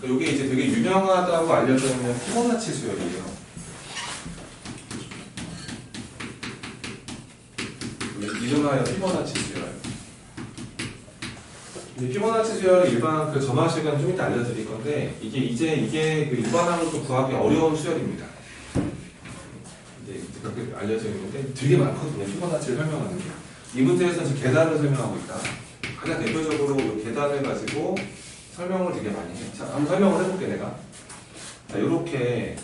이게 이제 되게 유명하다고 알려져 있는 피보나치 수열이에요. 이름하여 피보나치 수열. 피보나치 수열 일반 그 점화식은 좀 이따 알려드릴 건데 이게 그 일반항을 좀 구하기 어려운 수열입니다. 이제 그렇게 알려져 있는데 되게 많거든요. 피보나치를 설명하는 게. 이 문제에서는 지금 계단을 설명하고 있다. 가장 대표적으로 이 계단을 가지고 설명을 되게 많이 해. 자, 한번 설명을 해볼게 내가. 자, 요렇게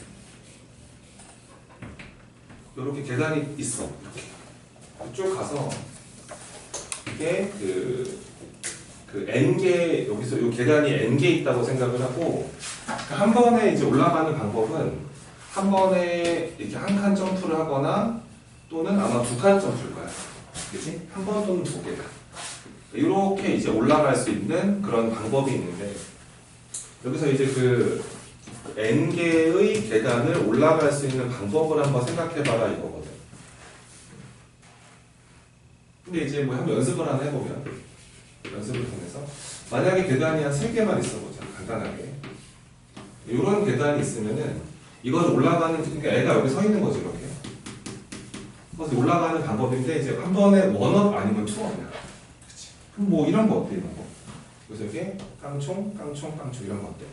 계단이 있어. 이렇게 쭉 가서 이게 그 N개, 여기서 요 계단이 N개 있다고 생각을 하고, 한 번에 이제 올라가는 방법은 한 번에 이렇게 한 칸 점프를 하거나 또는 아마 두 칸 점프일 거야. 그치? 한 번 또는 두 개다. 이렇게 이제 올라갈 수 있는 그런 방법이 있는데, 여기서 이제 그 N개의 계단을 올라갈 수 있는 방법을 한번 생각해봐라 이거거든. 근데 이제 뭐 한번 연습을 하나 해보면, 연습을 통해서 만약에 계단이 한 3개만 있어보자. 간단하게 이런 계단이 있으면은 이걸 올라가는, 그러니까 애가 여기 서 있는 거지 이렇게. 그래서 올라가는 방법인데 이제 한 번에 원업 아니면 투업이야. 그치? 그럼 뭐 이런 거 어때? 이런 거. 그래서 이렇게 깡총 이런 거 어때?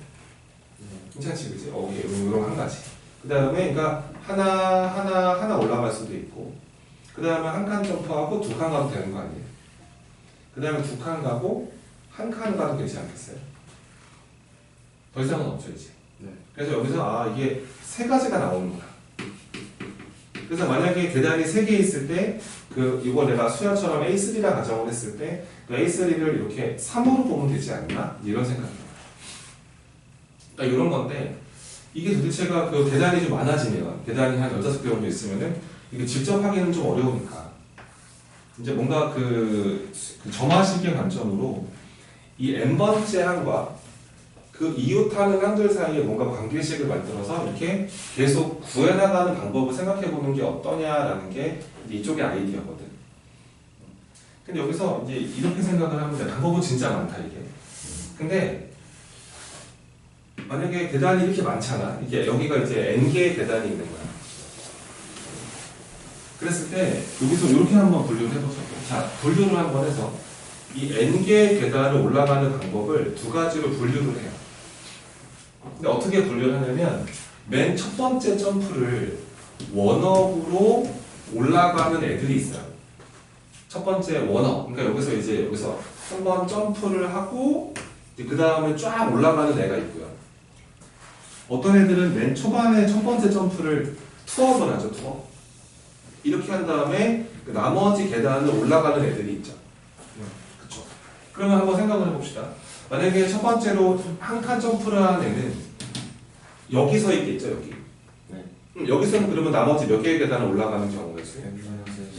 괜찮지, 그치? 이런 한 가지. 그 다음에 그러니까 하나 올라갈 수도 있고, 그 다음에 한 칸 점프하고 두 칸 가도 되는 거 아니에요? 그 다음에 두 칸 가고 한 칸 가도 되지 않겠어요? 더 이상은 없죠 이제. 네. 그래서 여기서 이게 세 가지가 나오는구나. 그래서 만약에 계단이 3개 있을 때 이거 내가 수열처럼 A3라 가정을 했을 때 A3를 이렇게 3으로 보면 되지 않나? 이런 생각이에요. 그러니까 이런 건데, 이게 도대체가 그 계단이 좀 많아지면, 계단이 한 15개 정도 있으면은 이게 직접 하기는 좀 어려우니까 이제 뭔가 그 점화식의 관점으로 이 n번째 항과 그 이웃하는 항들 사이에 뭔가 관계식을 만들어서 이렇게 계속 구해나가는 방법을 생각해보는 게 어떠냐라는 게 이쪽의 아이디어거든. 근데 여기서 이제 이렇게 생각을 하면 돼. 방법은 진짜 많다 이게. 근데 만약에 계단이 이렇게 많잖아. 이게 여기가 이제 n개의 계단이 있는 거야. 그랬을 때 여기서 이렇게 한번 분류를 해보자고. 자, 분류를 한번 해서 이 n개의 계단을 올라가는 방법을 두 가지로 분류를 해요. 근데 어떻게 분류를 하냐면 맨 첫 번째 점프를 원업으로 올라가는 애들이 있어요. 첫 번째 원업. 그러니까 여기서 한번 점프를 하고 그 다음에 쫙 올라가는 애가 있고요. 어떤 애들은 맨 초반에 첫 번째 점프를 투업을 하죠. 투업. 이렇게 한 다음에 그 나머지 계단을 올라가는 애들이 있죠. 그쵸? 그러면 한번 생각을 해봅시다. 만약에 첫 번째로 한 칸 점프를 하는 애는 여기 서 있겠죠, 여기. 네. 여기서는 그러면 나머지 몇 개의 계단을 올라가는 경우의 수?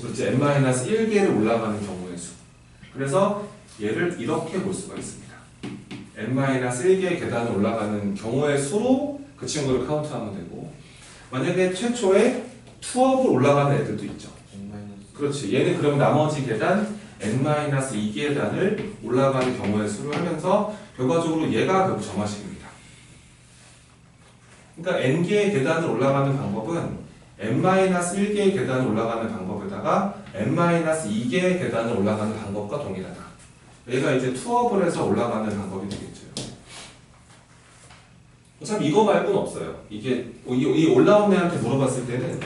그렇지, n-1개를 올라가는 경우의 수. 그래서 얘를 이렇게 볼 수가 있습니다. n-1개의 계단을 올라가는 경우의 수로 그 친구를 카운트하면 되고, 만약에 최초에 투업을 올라가는 애들도 있죠. 그렇지. 얘는 그럼 나머지 계단 n-2계단을 올라가는 경우의 수를 하면서 결과적으로 얘가 결국 점화식입니다. 그러니까 n개의 계단을 올라가는 방법은 n-1개의 계단을 올라가는 방법에다가 n-2개의 계단을 올라가는 방법과 동일하다. 얘가 이제 투업을 해서 올라가는 방법이 되겠죠. 어차피 이거 말고는 없어요. 이게 이 올라온 애한테 물어봤을 때는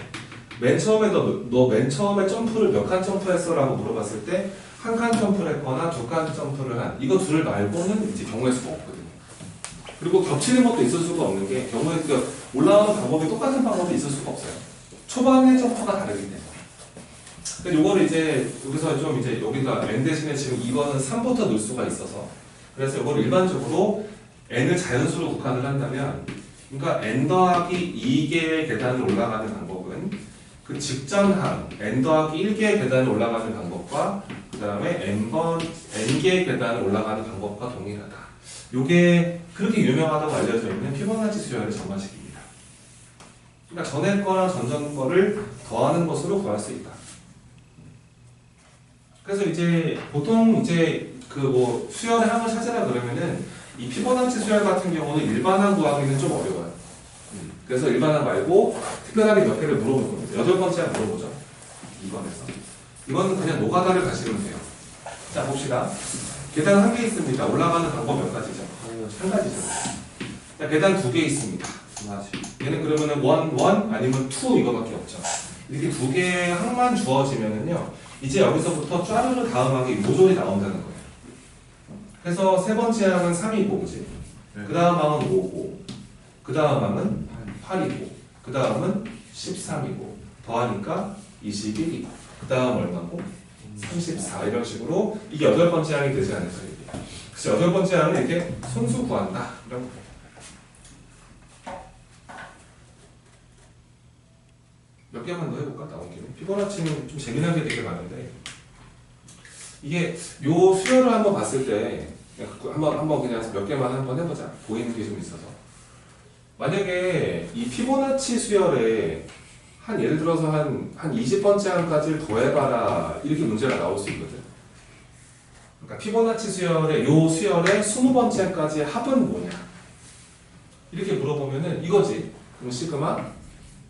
맨 처음에 너 맨 처음에 점프를 몇 칸 점프했어? 라고 물어봤을 때 한 칸 점프를 했거나 두 칸 점프를 한 이거 둘 말고는 이제 경우의 수가 없거든요. 그리고 겹치는 것도 있을 수가 없는 게 경우의 올라오는 방법이 똑같은 방법이 있을 수가 없어요. 초반의 점프가 다르기 때문에. 그래서 요거를 이제 여기서 좀 이제 여기가 n 대신에 지금 이거는 3부터 넣을 수가 있어서 그래서 요거를 일반적으로 n을 자연수로 국한을 한다면 그러니까 n 더하기 2개의 계단을 올라가는 방법은 그 직전항 n 더하기 1개의 계단을 올라가는 방법과 그 다음에 n개의 계단을 올라가는 방법과 동일하다. 요게 그렇게 유명하다고 알려져 있는 피보나치 수열의 점화식입니다. 그러니까 전에 거랑 전전 거를 더하는 것으로 구할 수 있다. 그래서 이제 보통 이제 그 뭐 수열의 항을 찾으라 그러면은 이 피보나치 수열 같은 경우는 일반항 구하기는 좀 어려워요. 그래서 일반항 말고 특별하게 몇 개를 물어볼 겁니다. 8번째 물어보죠. 2번에서. 이거는 그냥 노가다를 가시면 돼요. 자, 봅시다. 계단 한 개 있습니다. 올라가는 방법 몇 가지죠? 한 가지죠. 자, 계단 2개 있습니다. 얘는 그러면은 1 아니면 2 이거밖에 없죠. 이렇게 2개의 항만 주어지면은요, 이제 여기서부터 쫘르르 다음 항이 모조리 나온다는 거예요. 그래서 세 번째 항은 3이고, 그지? 그 다음 항은 5고, 그 다음 항은 8이고, 그 다음은 13이고, 더하니까 21이고, 그 다음 얼마고? 34. 이런 식으로 이게 8번째 항이 되지 않을까, 이게. 그래서 8번째 항은 이렇게 손수 구한다. 이런 거. 몇 개만 더 해볼까? 나온 김에. 피보나치는 좀 재미난 게 되게 많은데, 이게 요 수열을 한번 봤을 때, 한번 그냥 몇 개만 한번 해보자. 보이는 게 좀 있어서. 만약에 이 피보나치 수열에 예를 들어서 한 20번째 항까지를 더해봐라. 이렇게 문제가 나올 수 있거든. 그러니까 피보나치 수열의 요 수열의 20번째 항까지의 합은 뭐냐? 이렇게 물어보면은 이거지. 그럼 시그마.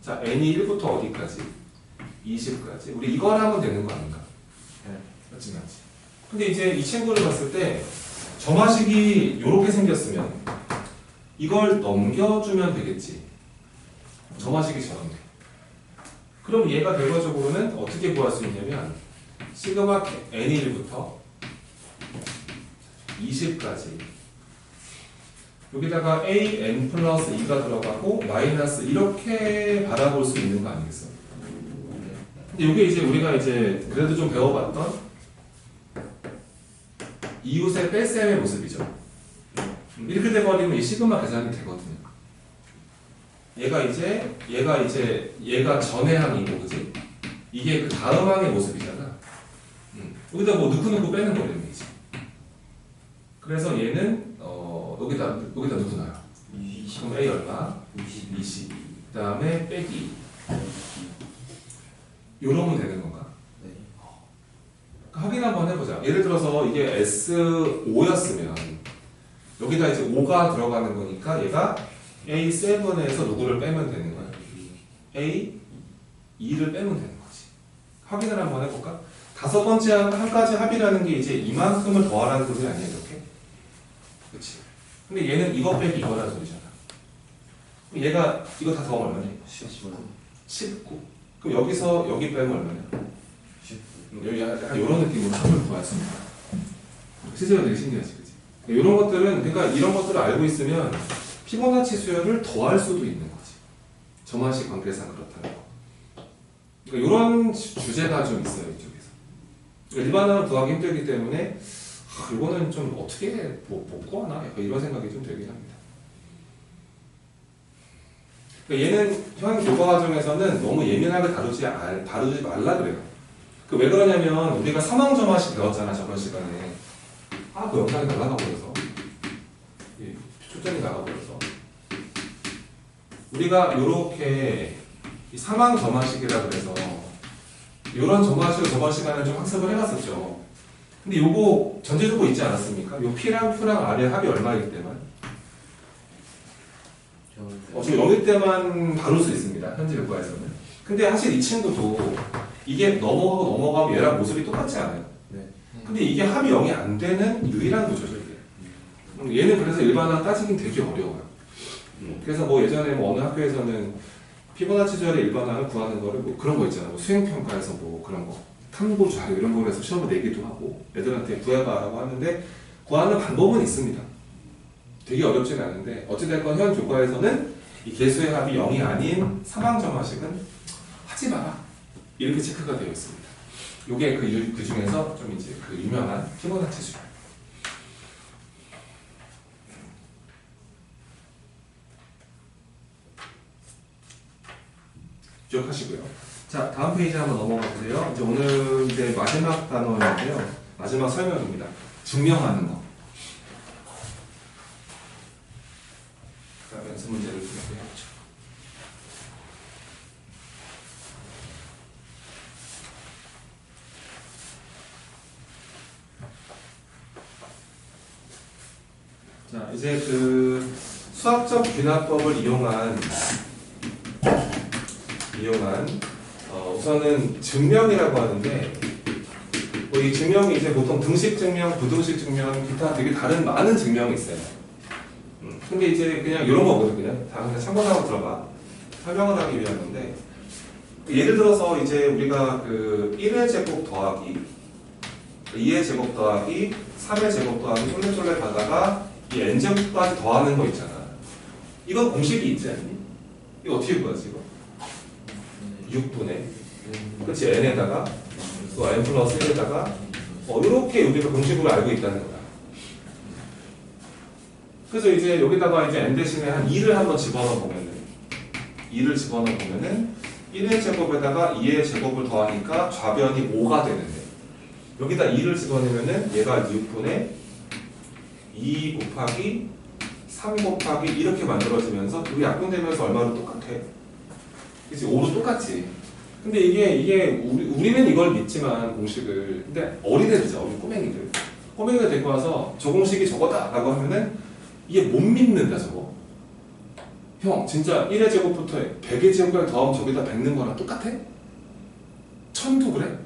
자, n이 1부터 어디까지? 20까지. 우리 이걸 하면 되는 거 아닌가? 네. 맞지. 근데 이제 이 친구를 봤을 때 점화식이 이렇게 생겼으면 이걸 넘겨주면 되겠지. 점화식이 저런 돼. 그럼 얘가 결과적으로는 어떻게 구할 수 있냐면 시그마 n이 1부터 20까지 여기다가 an 플러스 2가 들어가고 마이너스 이렇게 바라볼 수 있는 거 아니겠어? 근데 이게 이제 우리가 이제 그래도 좀 배워봤던 이웃의 뺄셈의 모습이죠. 이렇게 돼버리면 이 시그마 계산이 되거든요. 얘가 전의 항이고, 그지? 이게 그 다음 항의 모습이잖아. 여기다 뭐 넣고 빼는 거라는 얘기지. 그래서 얘는 여기다 넣고 놔요. 그럼 A 얼마? 20. 그 다음에 빼기. 요러면 되는 건가? 네. 확인 한번 해보자. 예를 들어서 이게 S5였으면 여기다 이제 5가 들어가는 거니까 얘가 A7에서 누구를 빼면 되는 거야? A2를 빼면 되는 거지. 확인을 한번 해볼까? 5번째 항까지 합이라는 게 이제 이만큼을 더하라는 소리 아니야, 이렇게? 그치? 근데 얘는 이거 빼기 이거라는 소리잖아. 얘가 이거 다 더하면 얼마냐? 19. 그럼 여기서 여기 빼면 얼마냐? 19. 여기 약간 이런 느낌으로 합을 구했습니다. 실제로 되게 신기하지, 그치? 이런 것들은, 그러니까 이런 것들을 알고 있으면 피보나치 수열을 더할 수도 있는 거지. 점화식 관계상 그렇다는 거. 그러니까 이런 주제가 좀 있어요, 이쪽에서. 그러니까 일반항을 구하기 힘들기 때문에 이거는 좀 어떻게 못 구하나? 약간 이런 생각이 좀 들긴 합니다. 그러니까 얘는 현 교과 과정에서는 너무 예민하게 다루지 말라 그래요. 왜 그러냐면 우리가 사망점화식 배웠잖아, 저번 시간에. 그 영상이 날아가 버려서. 초점이 나가버려서 우리가 요렇게 사망 점화식이라 그래서 요런 점화식을 저번 시간에 좀 학습을 해봤었죠. 근데 요거 전제조건 있지 않았습니까? 요 P랑 Q랑 R의 합이 얼마일 때만? 저 여기 때만 다룰 수 있습니다. 현재 교과에서는. 근데 사실 이 친구도 이게 넘어가면 얘랑 모습이 똑같지 않아요. 근데 이게 합이 0이 안 되는 유일한 구조죠. 얘는 그래서 일반항 따지긴 되게 어려워요. 그래서 뭐 예전에 뭐 어느 학교에서는 피보나치 수열의 일반항을 구하는 거를 뭐 그런 거 있잖아요. 뭐 수행평가에서 뭐 그런 거 탐구 자료 이런 거를 해서 시험을 내기도 하고 애들한테 구해봐라고 하는데 구하는 방법은 있습니다. 되게 어렵지는 않은데 어찌됐건 현 교과에서는 이 개수의 합이 0이 아닌 사망점화식은 하지 마라 이렇게 체크가 되어 있습니다. 요게 그 중에서 좀 이제 그 유명한 피보나치 수열. 기억하시고요. 자, 다음 페이지 한번 넘어가 보세요. 이제 오늘 이제 마지막 단어인데요. 마지막 설명입니다. 증명하는 거. 자, 연습 문제를 준비해보죠. 자, 이제 그 수학적 귀납법을 이용한 우선은 증명이라고 하는데 뭐 이 증명이 이제 보통 등식 증명, 부등식 증명, 기타 되게 다른 많은 증명이 있어요. 근데 이제 그냥 이런 거거든요. 다 그냥 참고사항 들어가 설명을 하기 위한 건데 예를 들어서 이제 우리가 그 1의 제곱 더하기 2의 제곱 더하기 3의 제곱 더하기 쫄래쫄래 가다가 이 n제곱까지 더하는 거 있잖아. 이건 공식이 있지 않니? 이거 어떻게 구하지 이거? 6분의 그치 n에다가 또 n 플러스 1에다가 이렇게 우리가 공식으로 알고 있다는 거야. 그래서 이제 여기다가 이제 n 대신에 한 2를 한번 집어넣어 보면은 2를 집어넣어 보면은 1의 제곱에다가 2의 제곱을 더하니까 좌변이 5가 되는데 여기다 2를 집어넣으면은 얘가 6분의 2 곱하기 3 곱하기 이렇게 만들어지면서 둘이 약분되면서 얼마로 똑같아? 그치 5로 똑같지. 근데 이게 우리는 이걸 믿지만 공식을 근데 어린애들이죠. 어린 꼬맹이가 데리고 와서 저 공식이 저거다 라고 하면은 이게 못 믿는다 저거. 형 진짜 1의 제곱부터 100의 제곱까지 더하면 저기다 100는 거랑 똑같아? 1000도 그래?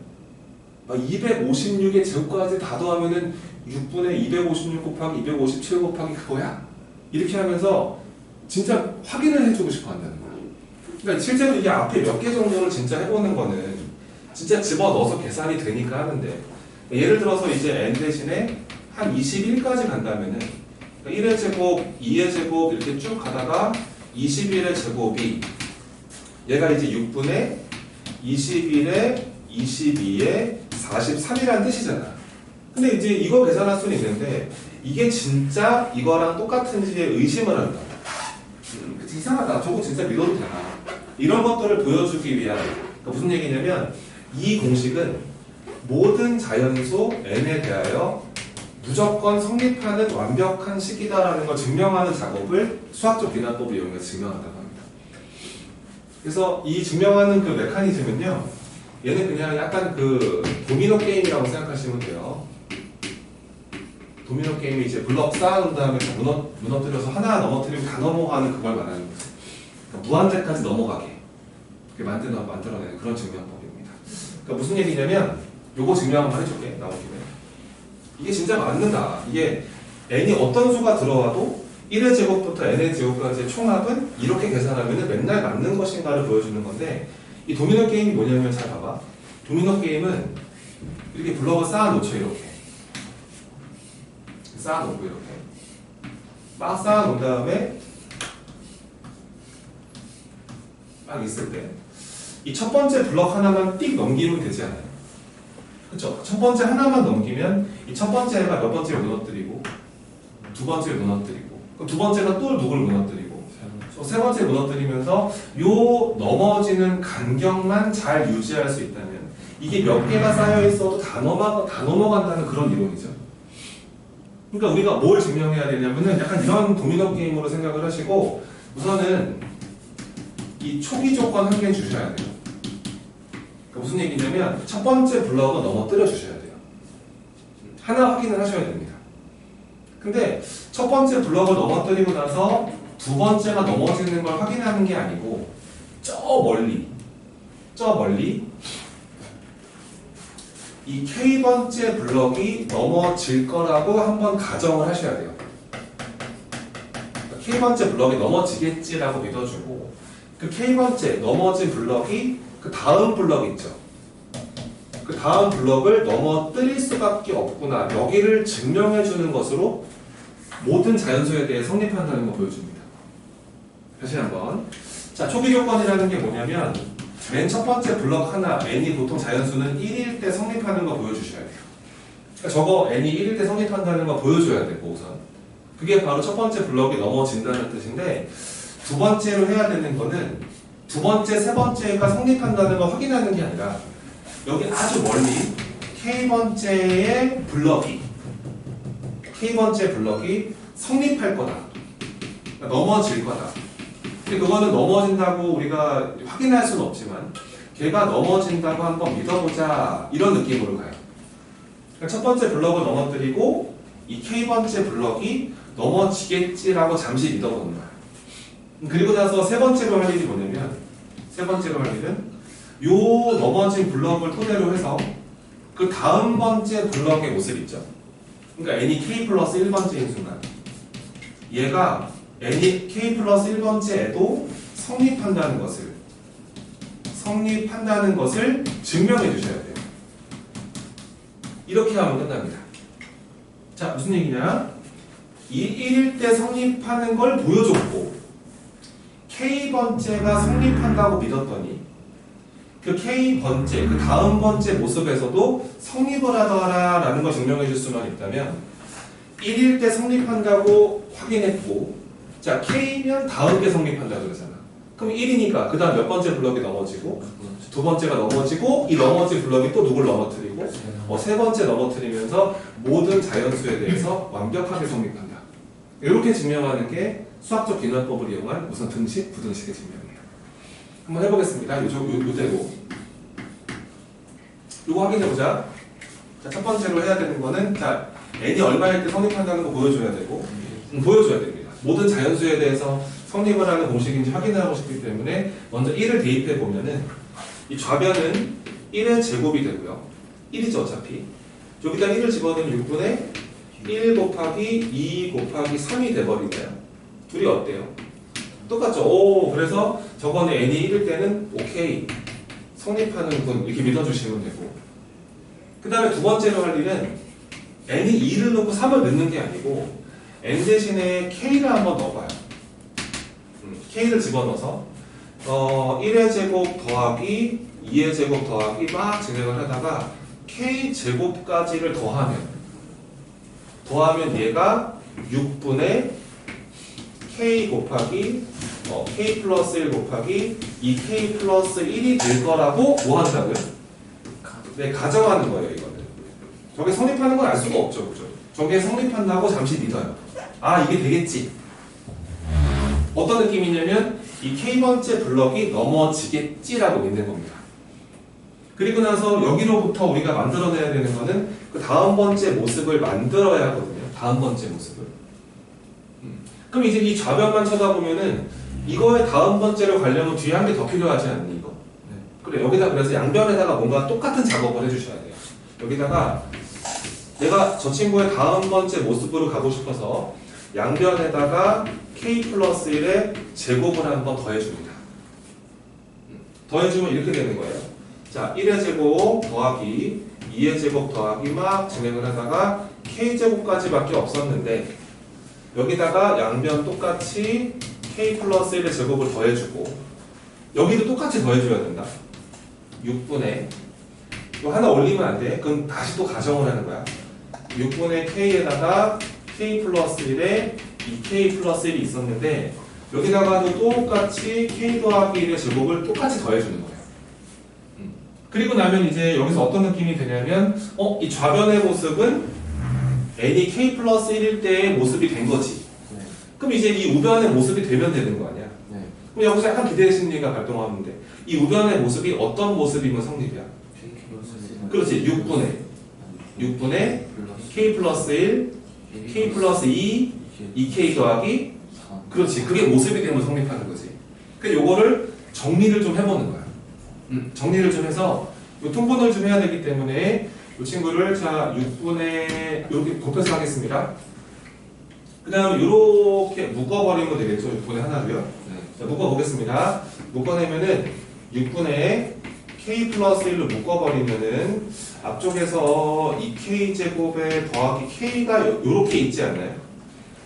막 256의 제곱까지 다 더하면은 6분의 256 곱하기 257 곱하기 그거야? 이렇게 하면서 진짜 확인을 해주고 싶어 한다는 거야. 그러니까 실제로 이게 앞에 몇 개 정도를 진짜 해보는 거는 진짜 집어넣어서 계산이 되니까 하는데 예를 들어서 이제 n 대신에 한 21까지 간다면은 1의 제곱, 2의 제곱 이렇게 쭉 가다가 21의 제곱이 얘가 이제 6분의 21의 22의 43이라는 뜻이잖아. 근데 이제 이거 계산할 수는 있는데 이게 진짜 이거랑 똑같은지에 의심을 한다. 그치, 이상하다. 저거 진짜 믿어도 되나? 이런 것들을 보여주기 위한 그러니까 무슨 얘기냐면 이 공식은 모든 자연수 n에 대하여 무조건 성립하는 완벽한 식이다라는 걸 증명하는 작업을 수학적 비난법을 이용해서 증명한다고 합니다. 그래서 이 증명하는 그 메커니즘은요, 얘는 그냥 약간 그 도미노 게임이라고 생각하시면 돼요. 도미노 게임이 이제 블럭 쌓아놓은 다음에 무너뜨려서 하나 넘어뜨리면 다 넘어가는 그걸 말하는 거죠. 그러니까 무한대까지 넘어가게 만들어내는 그런 증명법입니다. 그러니까 무슨 얘기냐면 요거 증명 한번 해줄게. 나온 김에 이게 진짜 맞는다. 이게 n이 어떤 수가 들어와도 1의 제곱부터 n의 제곱까지의 총합은 이렇게 계산하면 맨날 맞는 것인가를 보여주는 건데 이 도미노 게임이 뭐냐면 잘 봐봐. 도미노 게임은 이렇게 블럭을 쌓아놓죠. 이렇게 쌓아놓고 이렇게 막 쌓아놓은 다음에 막 있을 때 이 첫 번째 블럭 하나만 띡 넘기면 되지 않아요? 그쵸? 첫 번째 하나만 넘기면 이 첫 번째가 몇 번째를 무너뜨리고 두 번째를 무너뜨리고 그럼 두 번째가 또 누굴 무너뜨리고 세 번째 무너뜨리면서 요 넘어지는 간격만 잘 유지할 수 있다면 이게 몇 개가 쌓여 있어도 다 넘어간다는 그런 이론이죠. 그러니까 우리가 뭘 증명해야 되냐면은 약간 이런 도미노 게임으로 생각을 하시고 우선은 이 초기 조건 한 개 주셔야 돼요. 그러니까 무슨 얘기냐면 첫 번째 블럭은 넘어뜨려 주셔야 돼요. 하나 확인을 하셔야 됩니다. 근데 첫 번째 블럭을 넘어뜨리고 나서 두 번째가 넘어지는 걸 확인하는 게 아니고 저 멀리 이 K번째 블럭이 넘어질 거라고 한번 가정을 하셔야 돼요. K번째 블럭이 넘어지겠지라고 믿어주고 그 K번째 넘어진 블럭이 그 다음 블럭 있죠. 그 다음 블럭을 넘어뜨릴 수밖에 없구나. 여기를 증명해주는 것으로 모든 자연수에 대해 성립한다는 걸 보여줍니다. 다시 한번. 자, 초기 조건이라는 게 뭐냐면 맨 첫 번째 블럭 하나, n이 보통 자연수는 1일 때 성립하는 거 보여주셔야 돼요. 그러니까 저거 n이 1일 때 성립한다는 거 보여줘야 되고 우선. 그게 바로 첫 번째 블럭이 넘어진다는 뜻인데 두 번째로 해야 되는 거는 두 번째, 세 번째가 성립한다는 걸 확인하는 게 아니라 여기 아주 멀리 K번째 블럭이 성립할 거다. 그러니까 넘어질 거다. 근데 그거는 넘어진다고 우리가 확인할 수는 없지만 걔가 넘어진다고 한번 믿어보자 이런 느낌으로 가요. 그러니까 첫 번째 블럭을 넘어뜨리고 이 K번째 블럭이 넘어지겠지라고 잠시 믿어보는 거야. 그리고 나서 세 번째로 할 일이 뭐냐면, 세 번째로 할 일은 요 넘어진 블럭을 토대로 해서 그 다음 번째 블럭의 모습 있죠. 그러니까 n이 k 플러스 1번째인 순간 얘가 n이 k 플러스 1번째에도 성립한다는 것을 증명해 주셔야 돼요. 이렇게 하면 끝납니다. 자, 무슨 얘기냐? 이 1일 때 성립하는 걸 보여줬고 k번째가 성립한다고 믿었더니 그 k번째, 그 다음 번째 모습에서도 성립을 하더라 라는 걸 증명해 줄 수만 있다면 1일 때 성립한다고 확인했고, 자, k면 다음 게 성립한다고 그러잖아. 그럼 1이니까 그 다음 몇 번째 블럭이 넘어지고 두 번째가 넘어지고 이 넘어진 블럭이 또 누굴 넘어뜨리고 세 번째 넘어뜨리면서 모든 자연수에 대해서 완벽하게 성립한다. 이렇게 증명하는 게 수학적 기납법을 이용한 우선 등식, 부등식의 증명이에요. 한번 해보겠습니다. 요대로 요거 확인해보자. 자, 첫 번째로 해야 되는 거는, 자, n이 얼마일 때 성립한다는 거 보여줘야 되고, 보여줘야 됩니다. 모든 자연수에 대해서 성립을 하는 공식인지 확인을 하고 싶기 때문에 먼저 1을 대입해 보면은 이 좌변은 1의 제곱이 되고요. 1이죠, 어차피. 여기다 1을 집어넣으면 6분의 1 곱하기 2 곱하기 3이 돼버리네요. 둘이 어때요? 똑같죠? 오, 그래서 저번에 n이 1일 때는 오케이, 성립하는군, 이렇게 믿어주시면 되고, 그 다음에 두 번째로 할 일은 n이 2를 넣고 3을 넣는 게 아니고 n 대신에 k를 한번 넣어봐요. k를 집어넣어서 1의 제곱 더하기 2의 제곱 더하기 막 진행을 하다가 k 제곱까지를 더하면 얘가 6분의 k 곱하기 k 플러스 1 곱하기 2k 플러스 1이 될 거라고 뭐 한다고요? 네, 가정하는 거예요, 이거는. 저게 성립하는 건 알 수가 없죠, 그죠? 저게 성립한다고 잠시 믿어요. 아, 이게 되겠지. 어떤 느낌이냐면 이 k번째 블럭이 넘어지겠지라고 믿는 겁니다. 그리고 나서 여기로부터 우리가 만들어내야 되는 거는 그 다음 번째 모습을 만들어야 하거든요. 다음 번째 모습을. 그럼 이제 이 좌변만 쳐다보면은 이거의 다음 번째로 가려면 뒤에 한 개 더 필요하지 않니, 이거? 네. 그래, 여기다 그래서 양변에다가 뭔가 똑같은 작업을 해주셔야 돼요. 여기다가 내가 저 친구의 다음 번째 모습으로 가고 싶어서 양변에다가 k 플러스 1의 제곱을 한번 더해줍니다. 더해주면 이렇게 되는 거예요. 자, 1의 제곱 더하기 2의 제곱 더하기 막 진행을 하다가 k제곱까지밖에 없었는데 여기다가 양변 똑같이 k 플러스 1의 제곱을 더해주고 여기도 똑같이 더해줘야 된다. 6분의 이거 하나 올리면 안 돼. 그럼 다시 또 가정을 하는 거야. 6분의 k에다가 k 플러스 1에 2k 플러스 1이 있었는데 여기다가도 똑같이 k 더하기 1의 제곱을 똑같이 더해주는 거예요. 그리고 나면 이제 여기서 어떤 느낌이 드냐면 이 좌변의 모습은 n이 k 플러스 1일 때의 모습이 된 거지. 네. 그럼 이제 이 우변의 모습이 되면 되는 거 아니야? 네. 그럼 여기서 약간 기대 심리가 발동하는데 이 우변의 모습이 어떤 모습이면 성립이야? 그렇지. 6분의 k 플러스 1, k 플러스 2, 2k 더하기 그렇지. 그게 모습이 되면 성립하는 거지. 그래서 요거를 정리를 좀 해보는 거야. 정리를 좀 해서 요 통분을 좀 해야 되기 때문에 이 친구를 자 6분의 이렇게 곱해서 하겠습니다. 그 다음에 이렇게 묶어버리면 되겠죠. 6분의 하나로요. 네. 자, 묶어보겠습니다. 묶어내면은 6분의 k 플러스 1로 묶어버리면은 앞쪽에서 2k 제곱에 더하기 k가 요렇게 있지 않나요?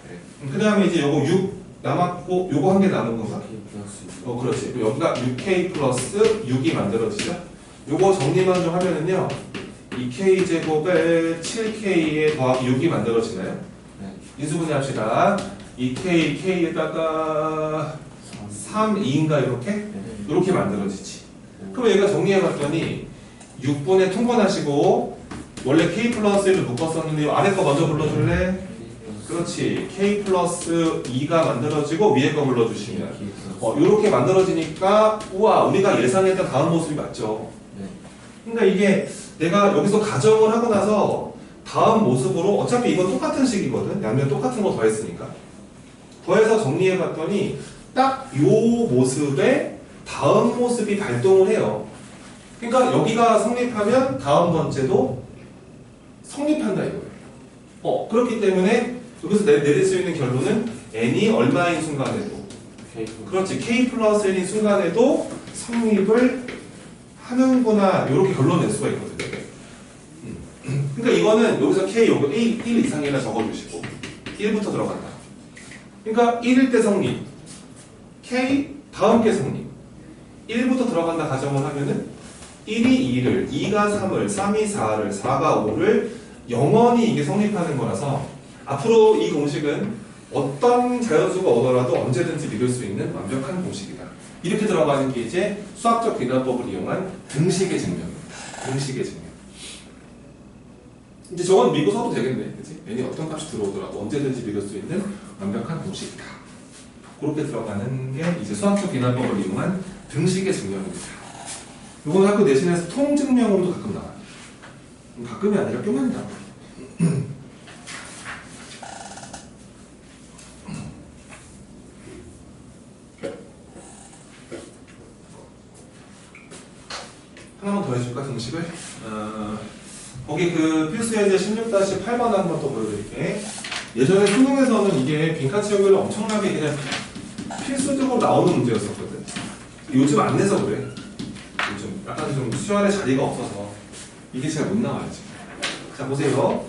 네. 그 다음에 이제 요거 6 남았고 요거 한 개 남은 건가? 그렇지. 여기가 6k 플러스 6이 만들어지죠? 요거 정리만 좀 하면은요 2k 제곱에 7k에 더하기 6이 만들어지나요? 네. 인수분해 합시다. 2k, k에다가 3, 2인가 이렇게? 네. 이렇게 만들어지지. 그럼 얘가 정리해봤더니 6분의 통분하시고 원래 k 플러스 1을 묶었었는데 아래 거 먼저 불러줄래? 그렇지. k 플러스 2가 만들어지고 위에 거 불러주시면 이렇게 만들어지니까 우와 우리가 예상했던 다음 모습이 맞죠. 네. 그러니까 이게 내가 여기서 가정을 하고 나서 다음 모습으로 어차피 이건 똑같은 식이거든. 양면 똑같은 거 더했으니까. 더해서 정리해 봤더니 딱 요 모습에 다음 모습이 발동을 해요. 그러니까 여기가 성립하면 다음 번째도 성립한다 이거예요. 그렇기 때문에 여기서 내릴 수 있는 결론은 n이 얼마인 순간에도 그렇지 k 플러스 1인 순간에도 성립을 하는구나 이렇게 결론 낼 수가 있거든요. 그러니까 이거는 여기서 k 요거 1 이상이라 적어주시고 1부터 들어간다. 그러니까 1일 때 성립 k 다음 게 성립 1부터 들어간다 가정을 하면은 1이 2를 2가 3을 3이 4를 4가 5를 영원히 이게 성립하는 거라서 앞으로 이 공식은 어떤 자연수가 오더라도 언제든지 믿을 수 있는 완벽한 공식이다. 이렇게 들어가는 게 이제 수학적 계산법을 이용한 등식의 증명입니다. 등식의 증명. 이제 저건 믿고 써도 되겠네. 그치? n이 어떤 값이 들어오더라도 언제든지 믿을 수 있는 완벽한 공식이다. 그렇게 들어가는 게 이제 수학적 계산법을 이용한 등식의 증명입니다. 이건 학교 내신에서 통증명으로도 가끔 나와요. 가끔이 아니라 꽤 많이 나와요. 하나만 더 해줄까, 등식을? 거기 그 필수예제 16-8번 한번 또 보여드릴게. 예전에 수능에서는 이게 빈칸 채우기를 엄청나게 그냥 필수적으로 나오는 문제였었거든. 요즘 안 내서 그래. 요즘 약간 좀 수열의 자리가 없어서 이게 잘 못 나와요 지금. 자 보세요.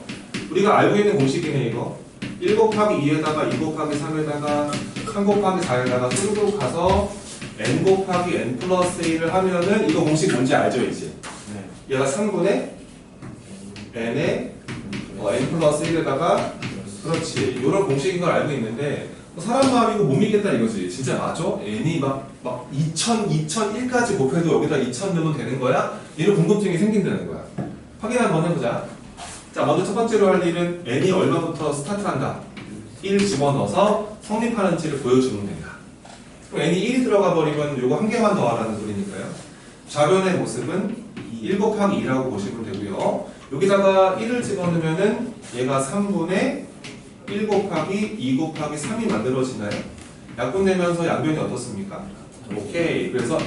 우리가 알고 있는 공식이네 이거. 1 곱하기 2에다가 2 곱하기 3에다가 3 곱하기 4에다가 쭉 가서 n 곱하기 n 플러스 1을 하면은 이거 공식 뭔지 알죠 이제? 네. 얘가 3분의 n에 n 플러스 1에다가 그렇지 이런 공식인 걸 알고 있는데 사람 마음 이거 못 믿겠다 이거지. 진짜 맞아? n이 막 2000, 2001까지 곱해도 여기다 2000 넣으면 되는 거야? 이런 궁금증이 생긴다는 거야. 확인 한번 해보자. 자 먼저 첫 번째로 할 일은 n이 얼마부터 스타트한다. 1 집어넣어서 성립하는지를 보여주면 된다. 그럼 n이 1이 들어가 버리면 요거 한 개만 더 하라는 소리니까요. 좌변의 모습은 1 곱하기 2라고 보시면 되고요. 여기다가 1을 집어넣으면은 얘가 3분의 1 곱하기 2 곱하기 3이 만들어지나요? 약분 내면서 양변이 어떻습니까? 오케이. 그래서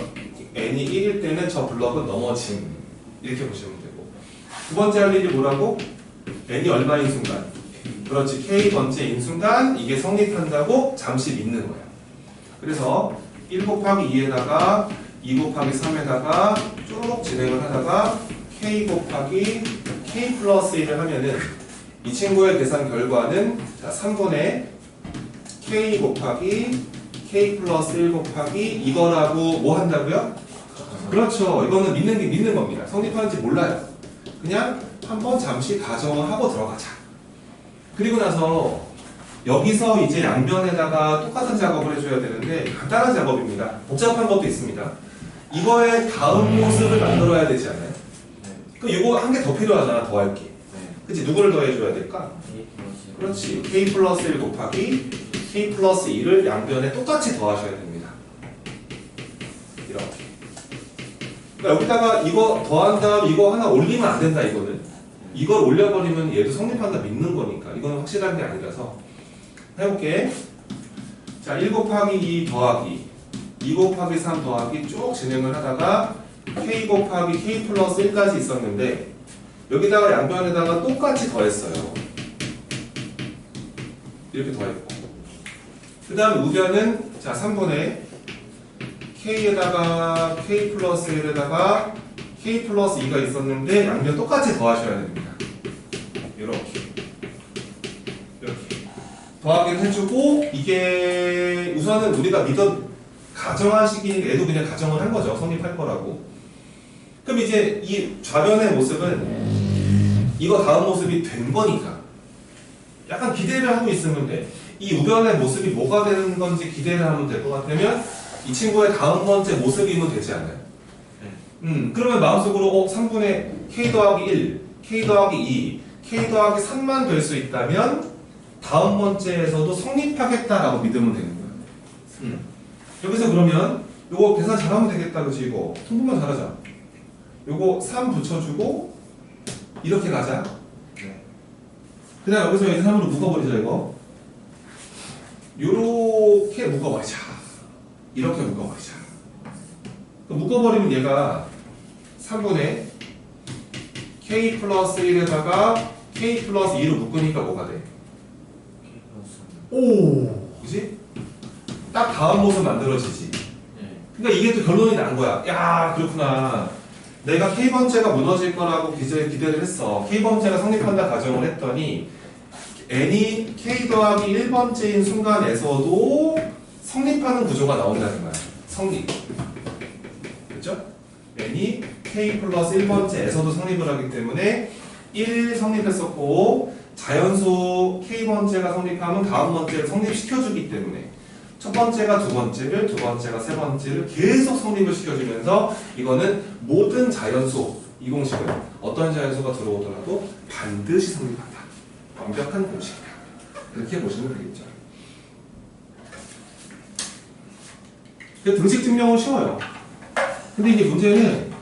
n이 1일 때는 저 블럭은 넘어짐. 이렇게 보시면 되고. 두 번째 할 일이 뭐라고? n이 얼마인 순간? 그렇지. k번째인 순간 이게 성립한다고 잠시 믿는 거야. 그래서 1 곱하기 2에다가 2 곱하기 3에다가 쭉 진행을 하다가 k 곱하기 k 플러스 1을 하면은 이 친구의 계산 결과는 자 3분의 k 곱하기 k 플러스 1 곱하기 이거라고 뭐 한다고요? 그렇죠. 이거는 믿는 겁니다. 성립하는지 몰라요. 그냥 한번 잠시 가정을 하고 들어가자. 그리고 나서 여기서 이제 양변에다가 똑같은 작업을 해줘야 되는데 간단한 작업입니다. 복잡한 것도 있습니다. 이거의 다음 모습을 만들어야 되지 않아요? 그럼 이거 한 개 더 필요하잖아. 더할 게. 그치? 누구를 더해줘야 될까? 그렇지. k 플러스 1 곱하기 k 플러스 2를 양변에 똑같이 더하셔야 됩니다. 이렇게. 그러니까 여기다가 이거 더한 다음 이거 하나 올리면 안 된다 이거는. 이걸 올려버리면 얘도 성립한다 믿는 거니까. 이거는 확실한 게 아니라서. 해볼게. 자, 1 곱하기 2 더하기 2 곱하기 3 더하기 쭉 진행을 하다가 k 곱하기 k 플러스 1까지 있었는데 여기다가 양변에다가 똑같이 더했어요. 이렇게 더했고 그 다음 우변은 자 3분의 k에다가 k 플러스 1에다가 k 플러스 2가 있었는데 양변 똑같이 더하셔야 됩니다. 이렇게 더하기를 해주고 이게 우선은 우리가 가정한 시기니까 얘도 그냥 가정을 한 거죠. 성립할 거라고. 그럼 이제 이 좌변의 모습은 이거 다음 모습이 된 거니까 약간 기대를 하고 있으면 돼. 이 우변의 모습이 뭐가 되는 건지 기대를 하면 될 것 같으면 이 친구의 다음 번째 모습이면 되지 않아요? 그러면 마음속으로 3분의 k 더하기 1, k 더하기 2, k 더하기 3만 될 수 있다면 다음 번째에서도 성립하겠다라고 믿으면 되는 거예요. 여기서 그러면 요거 계산 잘하면 되겠다. 그치? 이거 통분만 잘하자. 요거 3 붙여주고 이렇게 가자. 그 다음 여기서 이제 3으로 묶어버리자 이거. 요렇게 묶어버리자. 이렇게 묶어버리자. 묶어버리면 얘가 3분의 k 플러스 1에다가 k 플러스 2로 묶으니까 뭐가 돼? 오, 그지? 딱 다음 모습 만들어지지. 그러니까 이게 또 결론이 난 거야. 야, 그렇구나. 내가 K번째가 무너질 거라고 기대를 했어. K번째가 성립한다 가정을 했더니 n이 K 더하기 1번째인 순간에서도 성립하는 구조가 나온다는 거야. 성립. 그렇죠? n이 K 플러스 1번째에서도 성립을 하기 때문에 1 성립했었고 자연수 K번째가 성립하면 다음 번째를 성립시켜주기 때문에 첫 번째가 두 번째를, 두 번째가 세 번째를 계속 성립을 시켜주면서 이거는 모든 자연수, 이 공식은 어떤 자연수가 들어오더라도 반드시 성립한다. 완벽한 공식이다. 이렇게 보시면 되겠죠. 등식 증명은 쉬워요. 근데 이게 문제는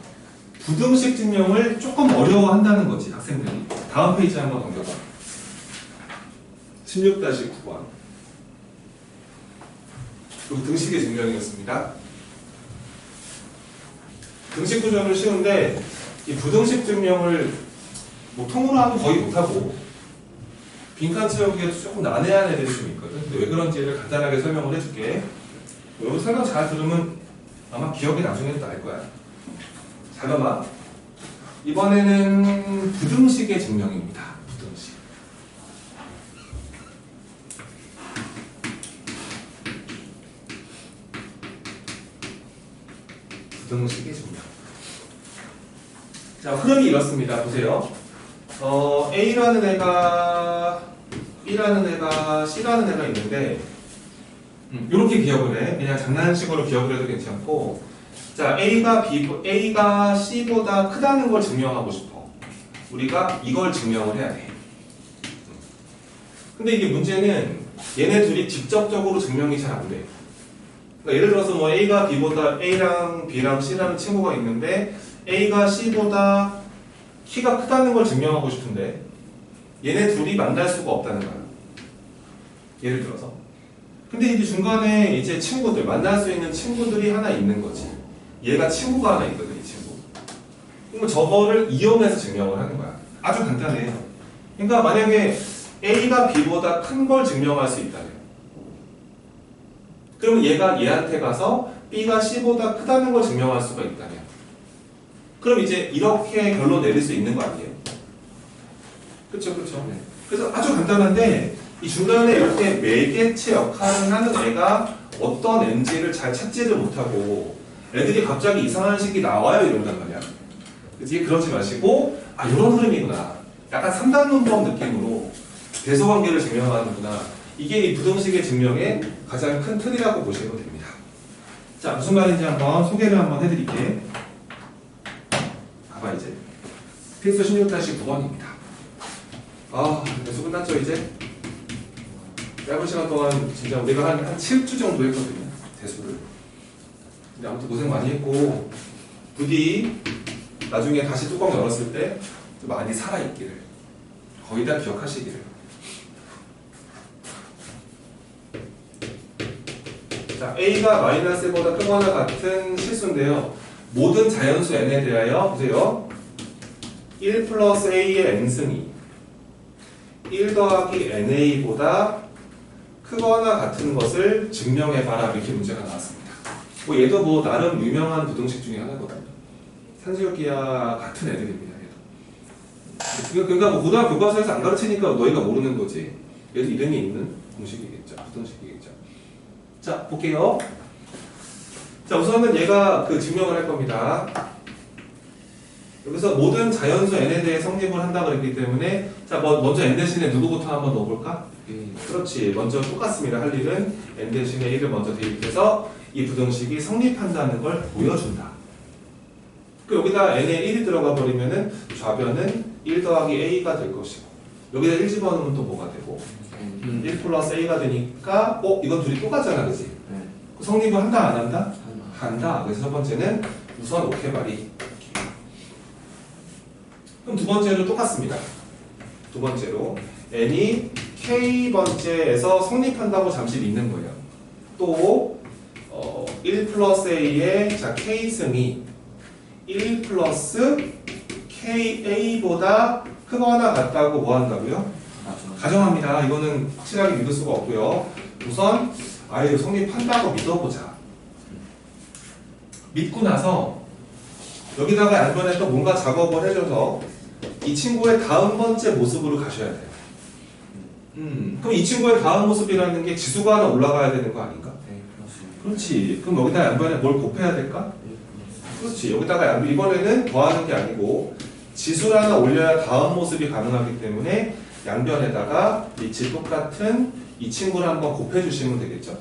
부등식 증명을 조금 어려워한다는 거지, 학생들이. 다음 페이지 한번 넘겨봐. 16-9번. 여기 등식의 증명이었습니다. 등식 구조는 쉬운데 이 부등식 증명을 뭐 통으로 하면 거의 못하고 빈칸 채우기에도 조금 난해한 애들이 좀 있거든. 근데 왜 그런지를 간단하게 설명을 해줄게. 여기 설명 잘 들으면 아마 기억이 나중에 날 거야. 잘 봐봐. 이번에는 부등식의 증명입니다. 부등식. 부등식의 증명. 자, 흐름이 이렇습니다. 보세요. A라는 애가 B라는 애가 C라는 애가 있는데 이렇게 기억을 해. 그냥 장난식으로 기억을 해도 괜찮고, 자, A가 C보다 크다는 걸 증명하고 싶어. 우리가 이걸 증명을 해야 돼. 근데 이게 문제는 얘네 둘이 직접적으로 증명이 잘 안 돼. 그러니까 예를 들어서 뭐 A가 B보다 A랑 B랑 C라는 친구가 있는데 A가 C보다 키가 크다는 걸 증명하고 싶은데 얘네 둘이 만날 수가 없다는 거야. 예를 들어서. 근데 이제 중간에 이제 친구들, 만날 수 있는 친구들이 하나 있는 거지. 얘가 친구가 하나 있거든, 이 친구. 그럼 저거를 이용해서 증명을 하는 거야. 아주 간단해요. 그러니까 만약에 A가 B보다 큰 걸 증명할 수 있다면, 그러면 얘가 얘한테 가서 B가 C보다 크다는 걸 증명할 수가 있다면, 그럼 이제 이렇게 결론 내릴 수 있는 거 아니에요? 그쵸, 그쵸. 네. 그래서 아주 간단한데, 이 중간에 이렇게 매개체 역할을 하는 애가 어떤 N지를 잘 찾지를 못하고 애들이 갑자기 이상한 식이 나와요 이런단 말이야. 그치? 그러지 마시고 아 이런 흐름이구나. 약간 3단 문법 느낌으로 대소관계를 증명하는구나. 이게 이 부등식의 증명의 가장 큰 틀이라고 보시면 됩니다. 자, 무슨 말인지 한번 소개를 한번 해드릴게. 봐봐 이제 필수 16-9번입니다. 아, 대수 끝났죠 이제? 짧은 시간 동안 진짜 우리가 한 7주 정도 했거든요. 대수를. 근데 아무튼 고생 많이 했고 부디 나중에 다시 뚜껑 열었을 때 좀 많이 살아있기를, 거의 다 기억하시기를. 자, A가 마이너스보다 크거나 같은 실수인데요. 모든 자연수 n에 대하여 보세요. 1 플러스 a의 n승이 1 더하기 na보다 크거나 같은 것을 증명해봐라. 이렇게 문제가 나왔습니다. 뭐 얘도 뭐 나름 유명한 부등식 중에 하나거든요. 산지역기와 같은 애들입니다. 얘도. 그러니까 뭐 고등학교 교과서에서 안 가르치니까 너희가 모르는 거지. 얘도 이름이 있는 공식이겠죠. 부등식이겠죠. 자, 볼게요. 자, 우선은 얘가 그 증명을 할 겁니다. 여기서 모든 자연수 n에 대해 성립을 한다 그랬기 때문에 자, 먼저 n 대신에 누구부터 한번 넣어볼까? 그렇지. 먼저 똑같습니다. 할 일은 n 대신에 1을 먼저 대입해서 이 부등식이 성립한다는 걸 보여준다. 그 여기다 n에 1이 들어가 버리면은 좌변은 1 더하기 a가 될 것이고 여기다 1 집어넣으면 또 뭐가 되고 1 플러스 a가 되니까 이건 둘이 똑같잖아, 그치? 성립을 한다 안 한다? 한다. 그래서 첫 번째는 우선 오케바리. 그럼 두 번째로 똑같습니다. 두 번째로 n이 k번째에서 성립한다고 잠시 믿는 거예요. 또 1 플러스 a의 자 k승이 1 플러스 ka보다 크거나 같다고 뭐 한다고요? 가정합니다. 이거는 확실하게 믿을 수가 없고요. 우선 아이를 성립한다고 믿어보자. 믿고 나서 여기다가 양변에 또 뭔가 작업을 해줘서 이 친구의 다음 번째 모습으로 가셔야 돼요. 그럼 이 친구의 다음 모습이라는 게 지수가 하나 올라가야 되는 거 아닌가? 네, 그렇지. 그럼 여기다 양변에 뭘 곱해야 될까? 그렇지. 여기다가 이번에는 더하는 게 아니고 지수를 하나 올려야 다음 모습이 가능하기 때문에 양변에다가 위치 똑같은 이 친구를 한번 곱해주시면 되겠죠.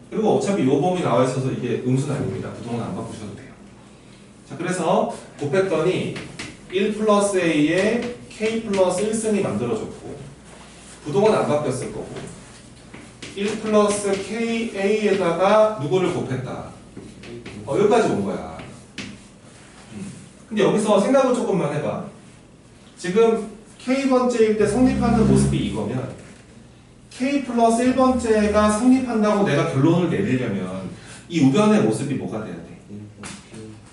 그리고 어차피 요 범위 나와 있어서 이게 음수는 아닙니다. 부동은 안 바꾸셔도 돼요. 자, 그래서 곱했더니 1 플러스 a에 k 플러스 1승이 만들어졌고 부동은 안 바뀌었을 거고 1 플러스 ka에다가 누구를 곱했다. 여기까지 온 거야. 근데 여기서 생각을 조금만 해봐. 지금 k번째일 때 성립하는 모습이 이거면 k 플러스 1번째가 성립한다고 내가 결론을 내리려면 이 우변의 모습이 뭐가 돼야 돼?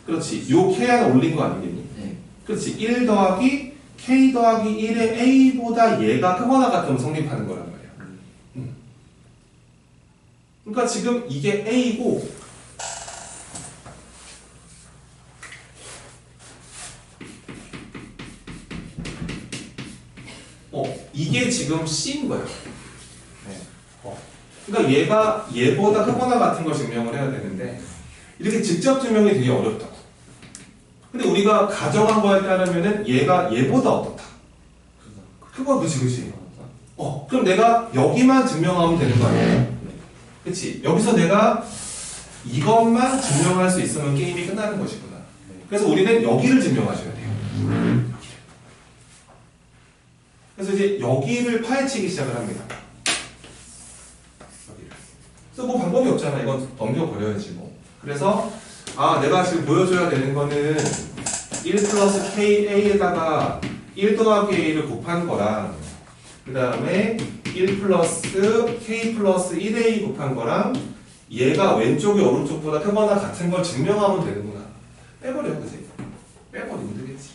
그렇지. 요 k 하나 올린 거 아니겠니? 네. 그렇지. 1 더하기 k 더하기 1의 a보다 얘가 크거나 같으면 성립하는 거란 말이야. 그러니까 지금 이게 a고 이게 지금 c인 거야. 그러니까 얘가 얘보다 크거나 같은 걸 증명을 해야 되는데 이렇게 직접 증명이 되게 어렵다고. 근데 우리가 가정한 거에 따르면은 얘가 얘보다 어떻다. 크거 그치. 그럼 내가 여기만 증명하면 되는 거 아니야? 그치. 여기서 내가 이것만 증명할 수 있으면 게임이 끝나는 것이구나. 그래서 우리는 여기를 증명하셔야 돼요. 그래서 이제 여기를 파헤치기 시작을 합니다. 여기를. 그래서 뭐 방법이 없잖아. 이건 넘겨버려야지 뭐. 그래서 내가 지금 보여줘야 되는 거는 1 플러스 ka에다가 1 더하기 a를 곱한 거랑 그 다음에 1 플러스 k 플러스 1a 곱한 거랑 얘가 왼쪽이 오른쪽보다 크거나 같은 걸 증명하면 되는구나. 빼버려, 그치? 빼버리면 되겠지.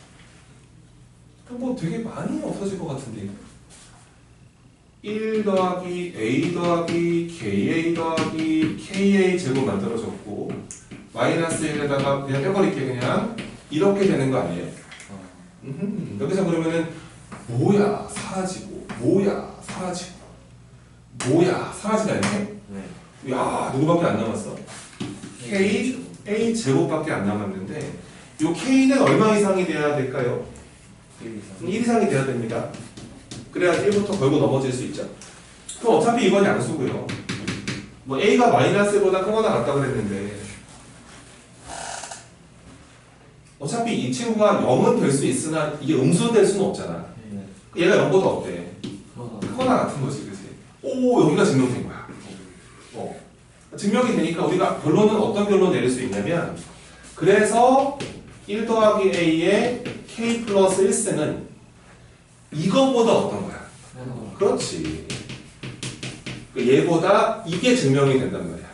그럼 뭐 되게 많이 없어질 것 같은데. 1 더하기 a 더하기 ka 더하기 ka 제곱 만들어졌고 마이너스 1에다가 그냥 빼버릴게. 그냥 이렇게 되는 거 아니에요? 여기서 그러면은 뭐야 사라지고 뭐야 사라지고 뭐야 사라지다 이렇게? 네. 야 누구밖에 안 남았어? k a 제곱밖에 안 남았는데 요 k는 얼마 이상이 돼야 될까요? 1 이상이 돼야 됩니다. 그래야 1부터 걸고 넘어질 수 있죠. 그럼 어차피 이건 양수고요. 뭐 a가 마이너스보다 크거나 같다고 그랬는데 어차피 이 친구가 0은 될 수 있으나 이게 음수는 될 수는 없잖아. 얘가 0보다 어때? 크거나 같은 거지, 그치? 오, 여기가 증명된 거야. 증명이 되니까 우리가 결론은 어떤 결론 내릴 수 있냐면 그래서 1 더하기 a의 k 플러스 1승은 이거보다 어떤 거야? 그렇지. 얘보다 이게 증명이 된단 말이야.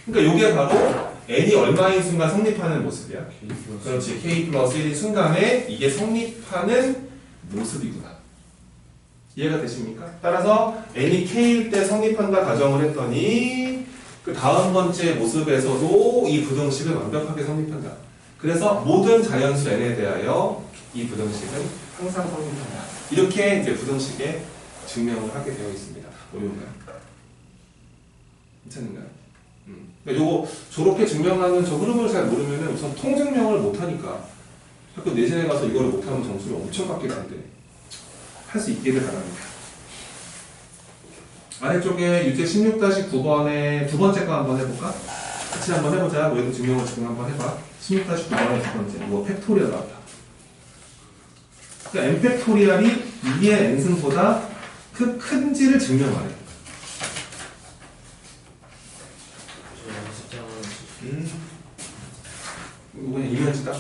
그러니까 이게 바로 n이 얼마인 순간 성립하는 모습이야. 그렇지. k 플러스 1인 순간에 이게 성립하는 모습이구나. 이해가 되십니까? 따라서 n이 k일 때 성립한다 가정을 했더니 그 다음 번째 모습에서도 이 부등식은 완벽하게 성립한다. 그래서 모든 자연수 n에 대하여 이 부등식은 항상 성립한다. 이렇게 이제 부등식에 증명을 하게 되어 있습니다. 어려운가요? 괜찮은가요? 그러니까 요거 저렇게 증명하는 저 흐름을 잘 모르면은 우선 통증명을 못하니까 학교 내신에 가서 이거를 못하면 점수를 엄청 받게 되는데 할 수 있기를 바랍니다. 아래쪽에 유제 16-9번에 두 번째 거 한번 해볼까? 같이 한번 해보자. 너희도 증명을 지금 한번 해봐. 16-9번의 두 번째. 이거 팩토리얼 나왔다. 그러니까 n 팩토리얼이 2의 n승보다 큰지를 증명하래. 이거 그냥 이면지다.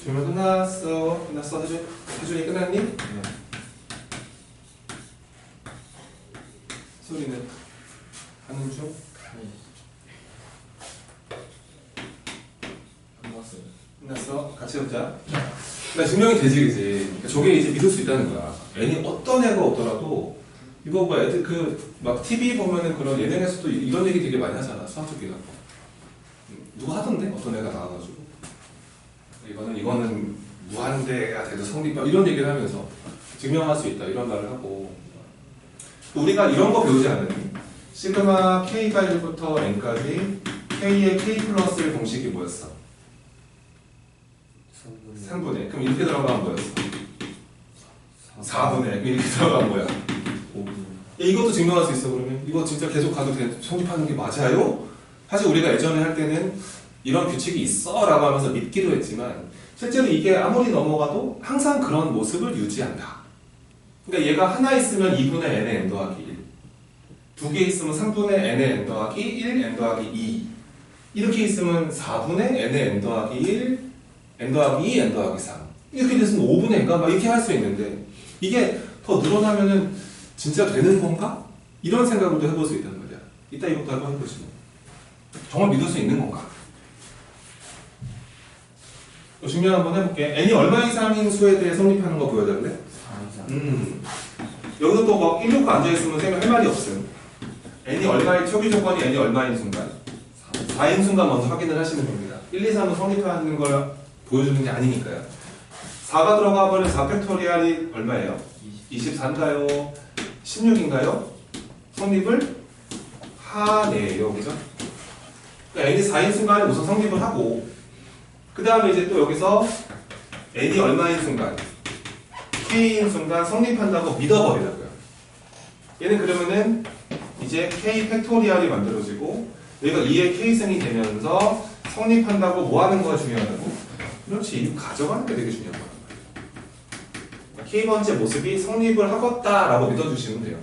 질문 끝났어. 끝났어. 해준이 끝났니? 네. 소리는 하는 중? 끝났어요. 끝났어. 같이 해보자. 그러니까 증명이 되지, 그지? 그러니까 저게 이제 믿을 수 있다는 거야. 애니 어떤 애가 오더라도 이거 뭐 애들 막 TV 보면은 그런 예능에서도 이런 얘기 되게 많이 하잖아. 수학적 기간. 누가 하던데? 어떤 애가 나와가지고 이거는 무한대가 돼도 성립 이런 얘기를 하면서 증명할 수 있다 이런 말을 하고 우리가 이런 거 배우지 않았니? 시그마 K가 1부터 N까지 K의 K 플러스 1 공식이 뭐였어? 3분의 그럼 이렇게 들어가면 뭐였어? 4분의 그럼 이렇게 들어가면 뭐야? 5분. 이것도 증명할 수 있어. 그러면 이거 진짜 계속 가도 성립하는 게 맞아요? 사실 우리가 예전에 할 때는 이런 규칙이 있어 라고 하면서 믿기도 했지만 실제로 이게 아무리 넘어가도 항상 그런 모습을 유지한다. 그러니까 얘가 하나 있으면 2분의 n의 n 더하기 1 두 개 있으면 3분의 n의 n 더하기 1 n 더하기 2 이렇게 있으면 4분의 n의 n 더하기 1 n 더하기 2 n 더하기 3 이렇게 됐으면 5분의 n가 막 이렇게 할 수 있는데 이게 더 늘어나면은 진짜 되는 건가? 이런 생각을 해볼 수 있다는 거야. 이따 이것도 한번 해보시면 정말 믿을 수 있는 건가? 증명 한번 해볼게. n이 얼마 이상인 수에 대해 성립하는 거 보여달래? 4 이상. 여기서 또 막 1놓고 앉아있으면 쌤이 할 말이 없음. n이 얼마인, 초기 조건이 n이 얼마인 순간? 4인 순간 먼저 확인을 하시면 됩니다. 1, 2, 3은 성립하는 걸 보여주는 게 아니니까요. 4가 들어가 버린 4팩토리얼이 얼마예요? 24인가요? 16인가요? 성립을 하네요. 그죠? 그러니까 n이 4인 순간에 우선 성립을 하고 그 다음에 이제 또 여기서 n이 얼마인 순간 k인 순간 성립한다고 믿어버리라고요. 얘는 그러면은 이제 k 팩토리얼이 만들어지고 여기가 2의 k승이 되면서 성립한다고 뭐 하는 거가 중요하다고? 그렇지. 이거 가져가는 게 되게 중요한 거란 말이에요. k번째 모습이 성립을 하겠다라고 믿어주시면 돼요.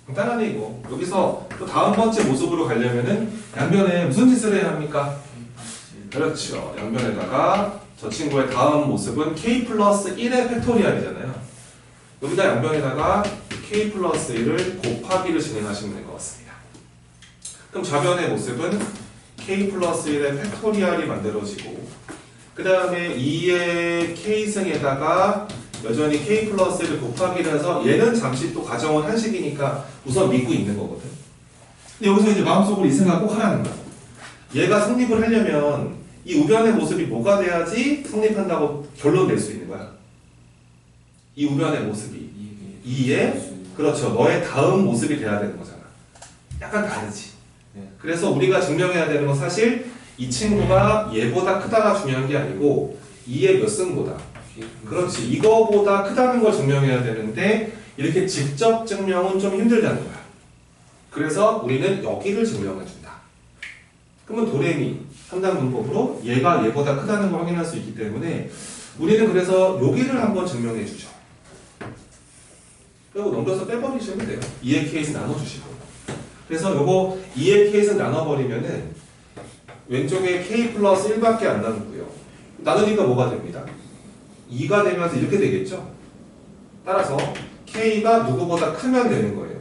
간단한 얘기고 여기서 또 다음 번째 모습으로 가려면은 양변에 무슨 짓을 해야 합니까? 그렇죠. 양변에다가 저 친구의 다음 모습은 k 플러스 1의 팩토리얼이잖아요. 여기다 양변에다가 k 플러스 1을 곱하기를 진행하시면 될 것 같습니다. 그럼 좌변의 모습은 k 플러스 1의 팩토리얼이 만들어지고 그 다음에 2의 k승에다가 여전히 k 플러스 1을 곱하기를 해서 얘는 잠시 또 가정은 한식이니까 우선 믿고 있는 거거든. 근데 여기서 이제 마음속으로 이 생각 꼭 하라는 거야. 얘가 성립을 하려면 이 우변의 모습이 뭐가 돼야지 성립한다고 결론 낼 수 있는 거야. 이 우변의 모습이 2의 그렇죠. 너의 다음 모습이 돼야 되는 거잖아. 약간 다르지. 네. 그래서 우리가 증명해야 되는 건 사실 이 친구가 얘보다 크다가 중요한 게 아니고 2의 몇 승보다 그렇지. 이거보다 크다는 걸 증명해야 되는데 이렇게 직접 증명은 좀 힘들다는 거야. 그래서 우리는 여기를 증명해준다. 그러면 도레미 3단 문법으로 얘가 얘보다 크다는 걸 확인할 수 있기 때문에 우리는 그래서 여기를 한번 증명해 주죠. 그리고 넘겨서 빼버리시면 돼요. 2의 k에서 나눠주시고. 그래서 요거 2의 k에서 나눠버리면은 왼쪽에 k 플러스 1밖에 안 남고요. 나누니까 뭐가 됩니다? 2가 되면서 이렇게 되겠죠? 따라서 k가 누구보다 크면 되는 거예요.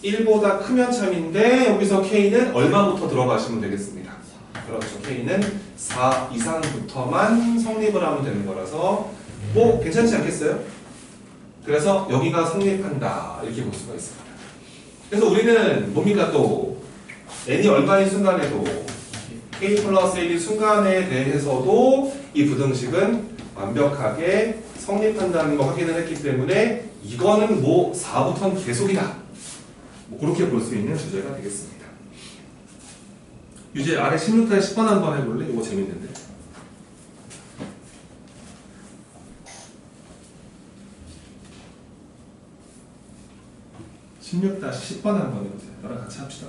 1보다 크면 참인데 여기서 k는 얼마부터 들어가시면 되겠습니다. 그렇죠. k는 4 이상부터만 성립을 하면 되는 거라서 뭐 괜찮지 않겠어요? 그래서 여기가 성립한다 이렇게 볼 수가 있습니다. 그래서 우리는 뭡니까 또 n이 얼마인 순간에도 k 플러스 1이 순간에 대해서도 이 부등식은 완벽하게 성립한다는 거 확인을 했기 때문에 이거는 뭐 4부터는 계속이다. 뭐 그렇게 볼 수 있는 주제가 되겠습니다. 유제 아래 16단에 10번 한번 해볼래? 이거 재밌는데. 16-10번 한번 해보세요. 너랑 같이 합시다.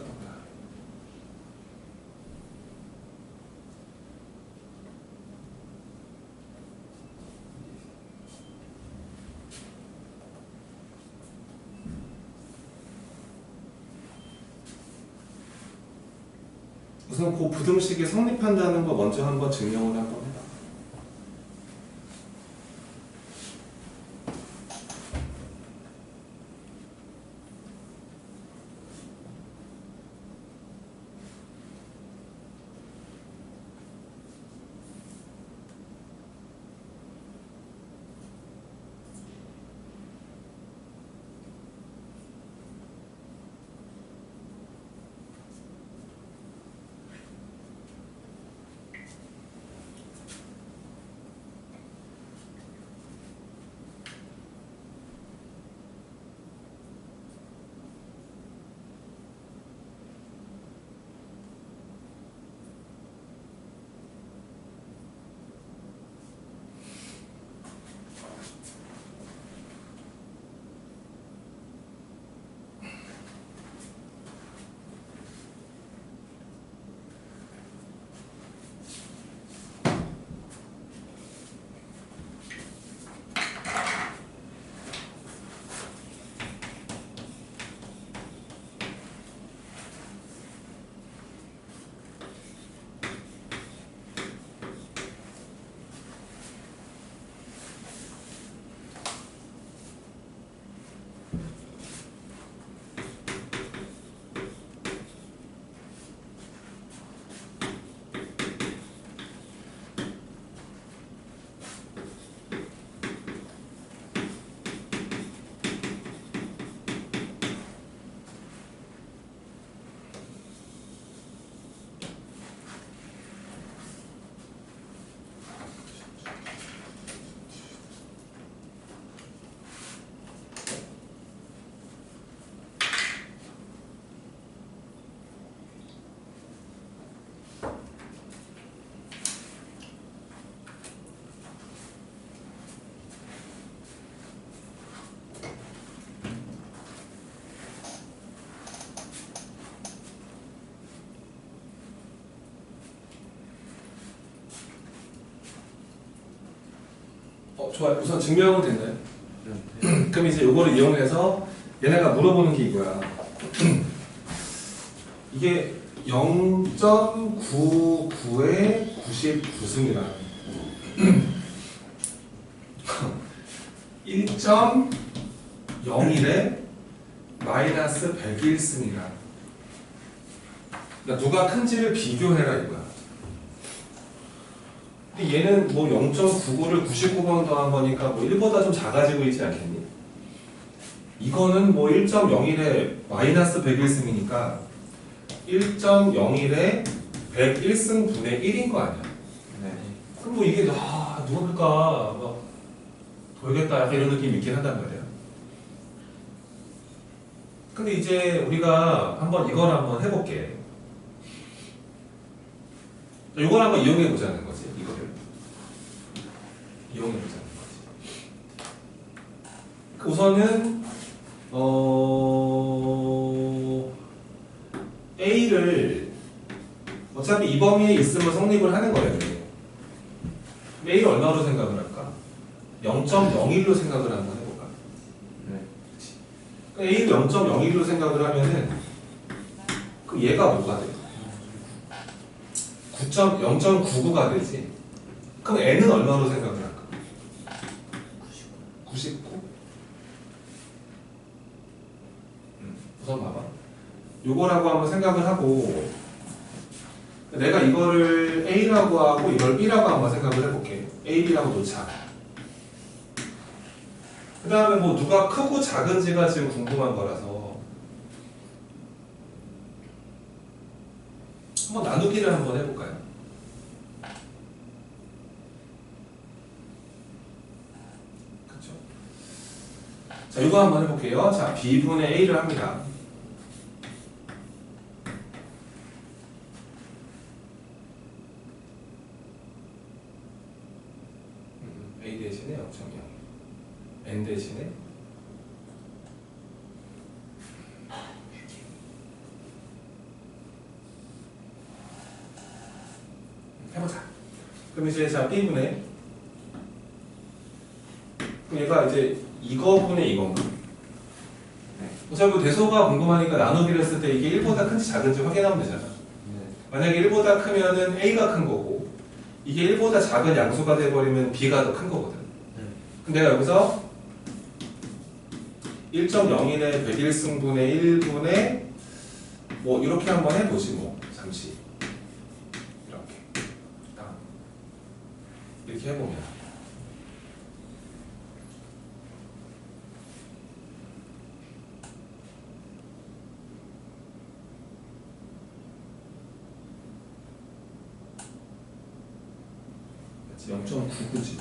우선 그 부등식이 성립한다는 거 먼저 한번 증명을 한번 해봐. 좋아요. 우선 증명은 됐나요? 네. 그럼 이제 이거를 이용해서 얘네가 물어보는 게 이거야. 이게 0.99에 99승이라 1.01에 마이너스 101승이라. 그러니까 누가 큰지를 비교해라 이거야. 근데 얘는 뭐 0.99를 99번 더한 거니까 뭐 1보다 좀 작아지고 있지 않겠니? 이거는 뭐 1.01에 마이너스 101승이니까 1.01에 101승분의 1인 거 아니야? 네. 그럼 뭐 이게 누가 클까? 막 돌겠다 약간 이런 느낌이 있긴 한단 말이야. 근데 이제 우리가 한번 이걸 한번 해볼게. 이걸 한번 이용해 보자는 거지. 이거를 이용해 보자는 거지. 우선은 A를 어차피 이 범위에 있으면 성립을 하는 거예요. A를 얼마로 생각을 할까? 0.01로 생각을 한번 해볼까? 네. A를 0.01로 생각을 하면은 그럼 얘가 뭐가 돼? 0.99가 되지. 그럼 N은 얼마로 생각을 할까? 99? 우선 봐봐. 요거라고 한번 생각을 하고 내가 이거를 A라고 하고 이걸 B라고 한번 생각을 해볼게. A, B라고 놓자. 그 다음에 뭐 누가 크고 작은지가 지금 궁금한 거라서 한번 나누기를 한번 해볼까요? 그렇죠? 자, 이거 한번 해볼게요. 자, B분의 A를 합니다. A 대신에 0.0 N 대신에 해보자. 그럼 이제 자 B분의 그럼 얘가 이제 이거분의 이건가? 어차피 뭐 대소가 궁금하니까 나누기를 했을 때 이게 1보다 큰지 작은지 확인하면 되잖아. 네. 만약에 1보다 크면은 A가 큰 거고 이게 1보다 작은 양수가 돼버리면 B가 더 큰 거거든. 네. 그럼 내가 여기서 1.01의 101승분의 1분의 뭐 이렇게 한번 해보지 뭐 잠시 이렇게 딱 이렇게 해보면 그치 0.99지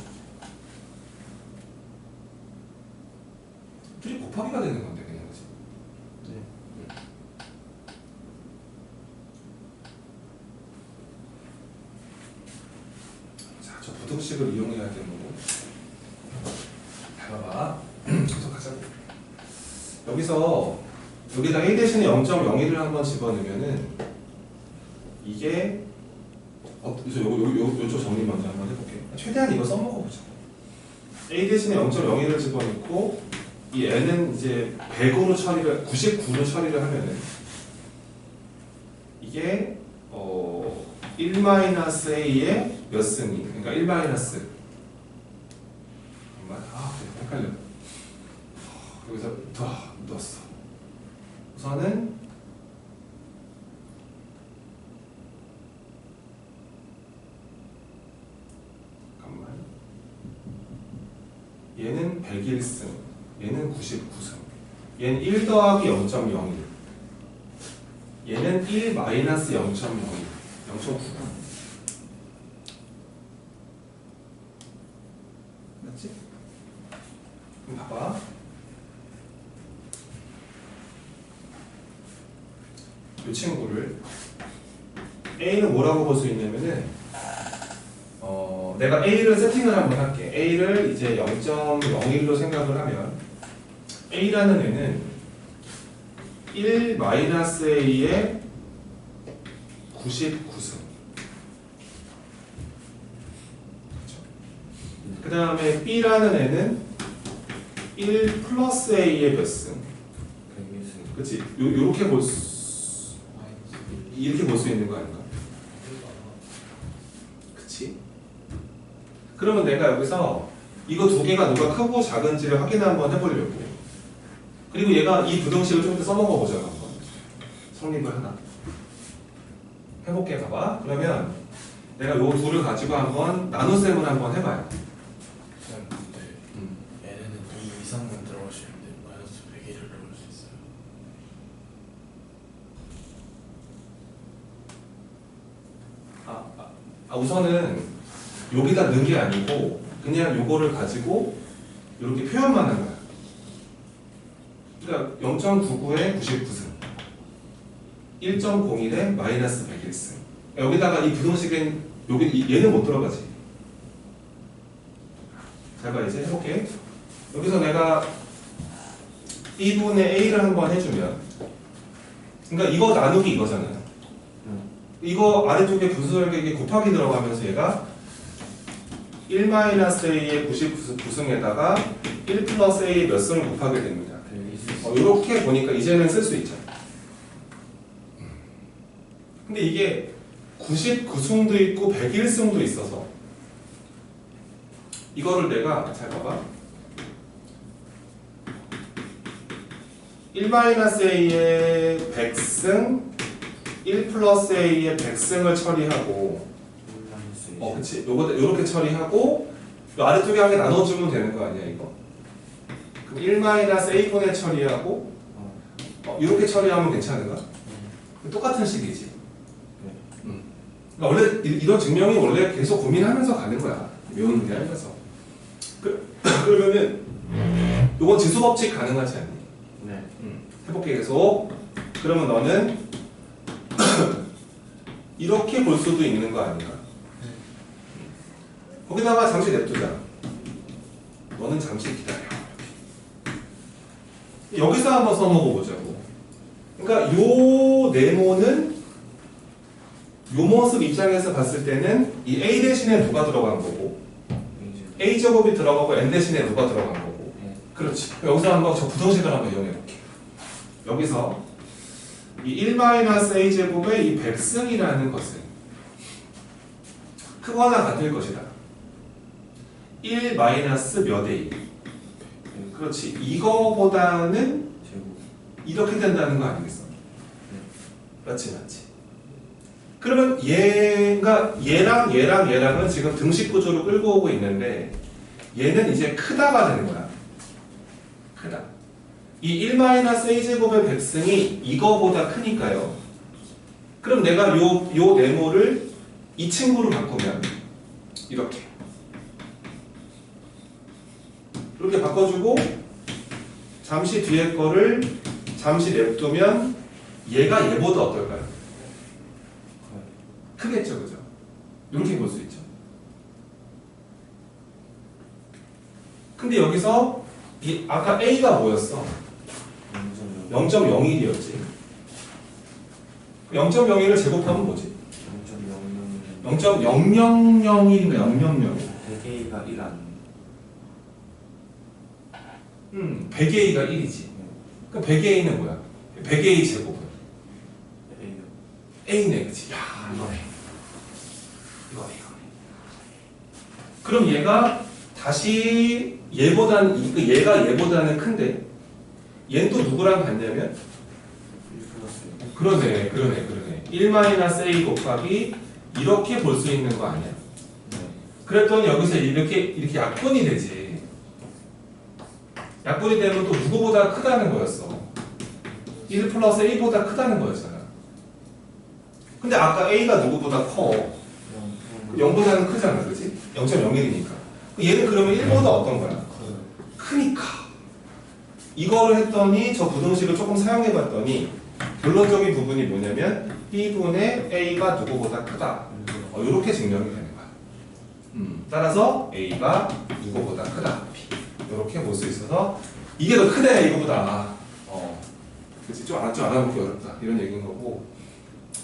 둘이 곱하기가 되는 건데 그냥 그치? 네. 자, 저 부등식을 이용해야 되는 거고. 잘 봐봐. 계속 하자고. 여기다 A 대신에 0.01을 한번 집어넣으면은 이게 요쪽 정리 먼저 한번 해볼게요. 최대한 이거 써먹어보자. A 대신에 0.01을 집어넣고 이 n은 이제 100으로 처리를 99로 처리를 하면은 이게 1-a의 몇 승이 그러니까 1 마이너스 잠깐만 그래 헷갈려. 여기서 넣었어. 우선은 잠깐만. 얘는 101승, 얘는 99승. 얘는 1 더하기 0.01. 얘는 1 마이너스 0.01. 0.9. 맞지? 그럼 봐봐. 이 친구를 A는 뭐라고 볼 수 있냐면은 내가 A를 세팅을 한번 할게. A를 이제 0.01로 생각을 하면 A라는 애는 1 마이너스 A의 99승. 그 다음에 B라는 애는 1 플러스 A의 몇 승? 101승. 그치? 요렇게 이렇게 볼 수 있는 거 아닌가? 그치? 그러면 내가 여기서 이거 두 개가 누가 크고 작은지를 확인 한번 해보려고. 그리고 얘가 이 부등식을 좀 더 써먹어 보자 한번. 성립을 하나. 해볼게. 봐봐. 그러면 내가 요 둘을 가지고 한번 나눗셈을 한번 해봐요. 쌤, 근데 얘네는 2 이상만 들어가시는데 마이너스 100일을 넣을 수 있어요. 우선은 여기다 넣은 게 아니고 그냥 요거를 가지고 이렇게 표현만 한 거야. 그러니까 0.99에 99승, 1.01에 마이너스 101승. 여기다가 이 부등식은 얘는 못 들어가지. 잘 봐, 이제 해볼게. 여기서 내가 B분의 A를 한번 해주면, 그러니까 이거 나누기 이거잖아요. 이거 아래쪽에 분수절격이 곱하기 들어가면서 얘가 1-A의 99승에다가 1 플러스 A 몇 승을 곱하게 됩니다. 이렇게 보니까 이제는 쓸 수 있죠. 근데 이게 99승도 있고 101승도 있어서 이거를 내가 잘 봐봐. 1-A의 100승 1 플러스 A의 100승을 처리하고 그치. 요렇게 처리하고 요 아래쪽에 한 개 나눠주면 되는 거 아니야 이거. 그럼 1-A분의 처리하고 이렇게 처리하면 괜찮은가? 똑같은 식이지. 그러니까 원래 이런 증명이 원래 계속 고민하면서 가는 거야. 외우는 게 아니라서. 그러면은 요건 지수법칙 가능하지 않니? 네. 해볼게 계속. 그러면 너는 이렇게 볼 수도 있는 거 아닌가? 거기다가 잠시 냅두자. 너는 잠시 기다려. 여기서 한번 써먹어 보자고. 그러니까 요 네모는 요 모습 입장에서 봤을 때는 이 A 대신에 누가 들어간 거고 A 제곱이 들어가고 N 대신에 누가 들어간 거고. 그렇지. 여기서 한번 저 부등식을 한번 이용해 볼게. 여기서 이 1-A 제곱의 이 100승이라는 것은 크거나 같을 것이다. 1 마이너스 몇 A. 그렇지. 이거보다는 이렇게 된다는 거 아니겠어? 맞지, 맞지. 그러면 얘랑은 지금 등식 구조로 끌고 오고 있는데 얘는 이제 크다가 되는 거야. 크다. 이 1-A 제곱의 100승이 이거보다 크니까요. 그럼 내가 요 네모를 이 친구로 바꾸면 이렇게 바꿔주고 잠시 뒤에 거를 잠시 냅두면 얘가 얘보다 어떨까요? 크겠죠, 그죠? 이렇게 볼 수 있죠. 근데 여기서 아까 A가 뭐였어? 0.01이었지. 0.01을 제곱하면 뭐지? 0.0001인가 000. 100A가 1 안. 100A가 1이지. 그럼 100A는 뭐야? 100A 제곱은? A네, 그치? 야, 이거네. 그럼 얘가 다시 얘가 얘보다는 큰데 얘는 또 누구랑 같냐면 1 플러스 그러네 1-a 곱하기 이렇게 볼 수 있는 거 아니야? 네. 그랬더니 여기서 이렇게 약분이 되지. 약분이 되면 또 누구보다 크다는 거였어. 1 플러스 a보다 크다는 거였잖아. 근데 아까 a가 누구보다 커. 0보다는 크잖아, 그렇지? 0.01이니까. 얘는 그러면 1보다 어떤 거야? 크니까. 이거를 했더니 저 부등식을 조금 사용해봤더니 결론적인 부분이 뭐냐면 b분의 a가 누구보다 크다. 이렇게 증명이 되는 거야. 따라서 a가 누구보다 크다. 이렇게 볼 수 있어서 이게 더 크네 이거보다. 그렇지? 좀 알아보기 어렵다 이런 얘기인 거고.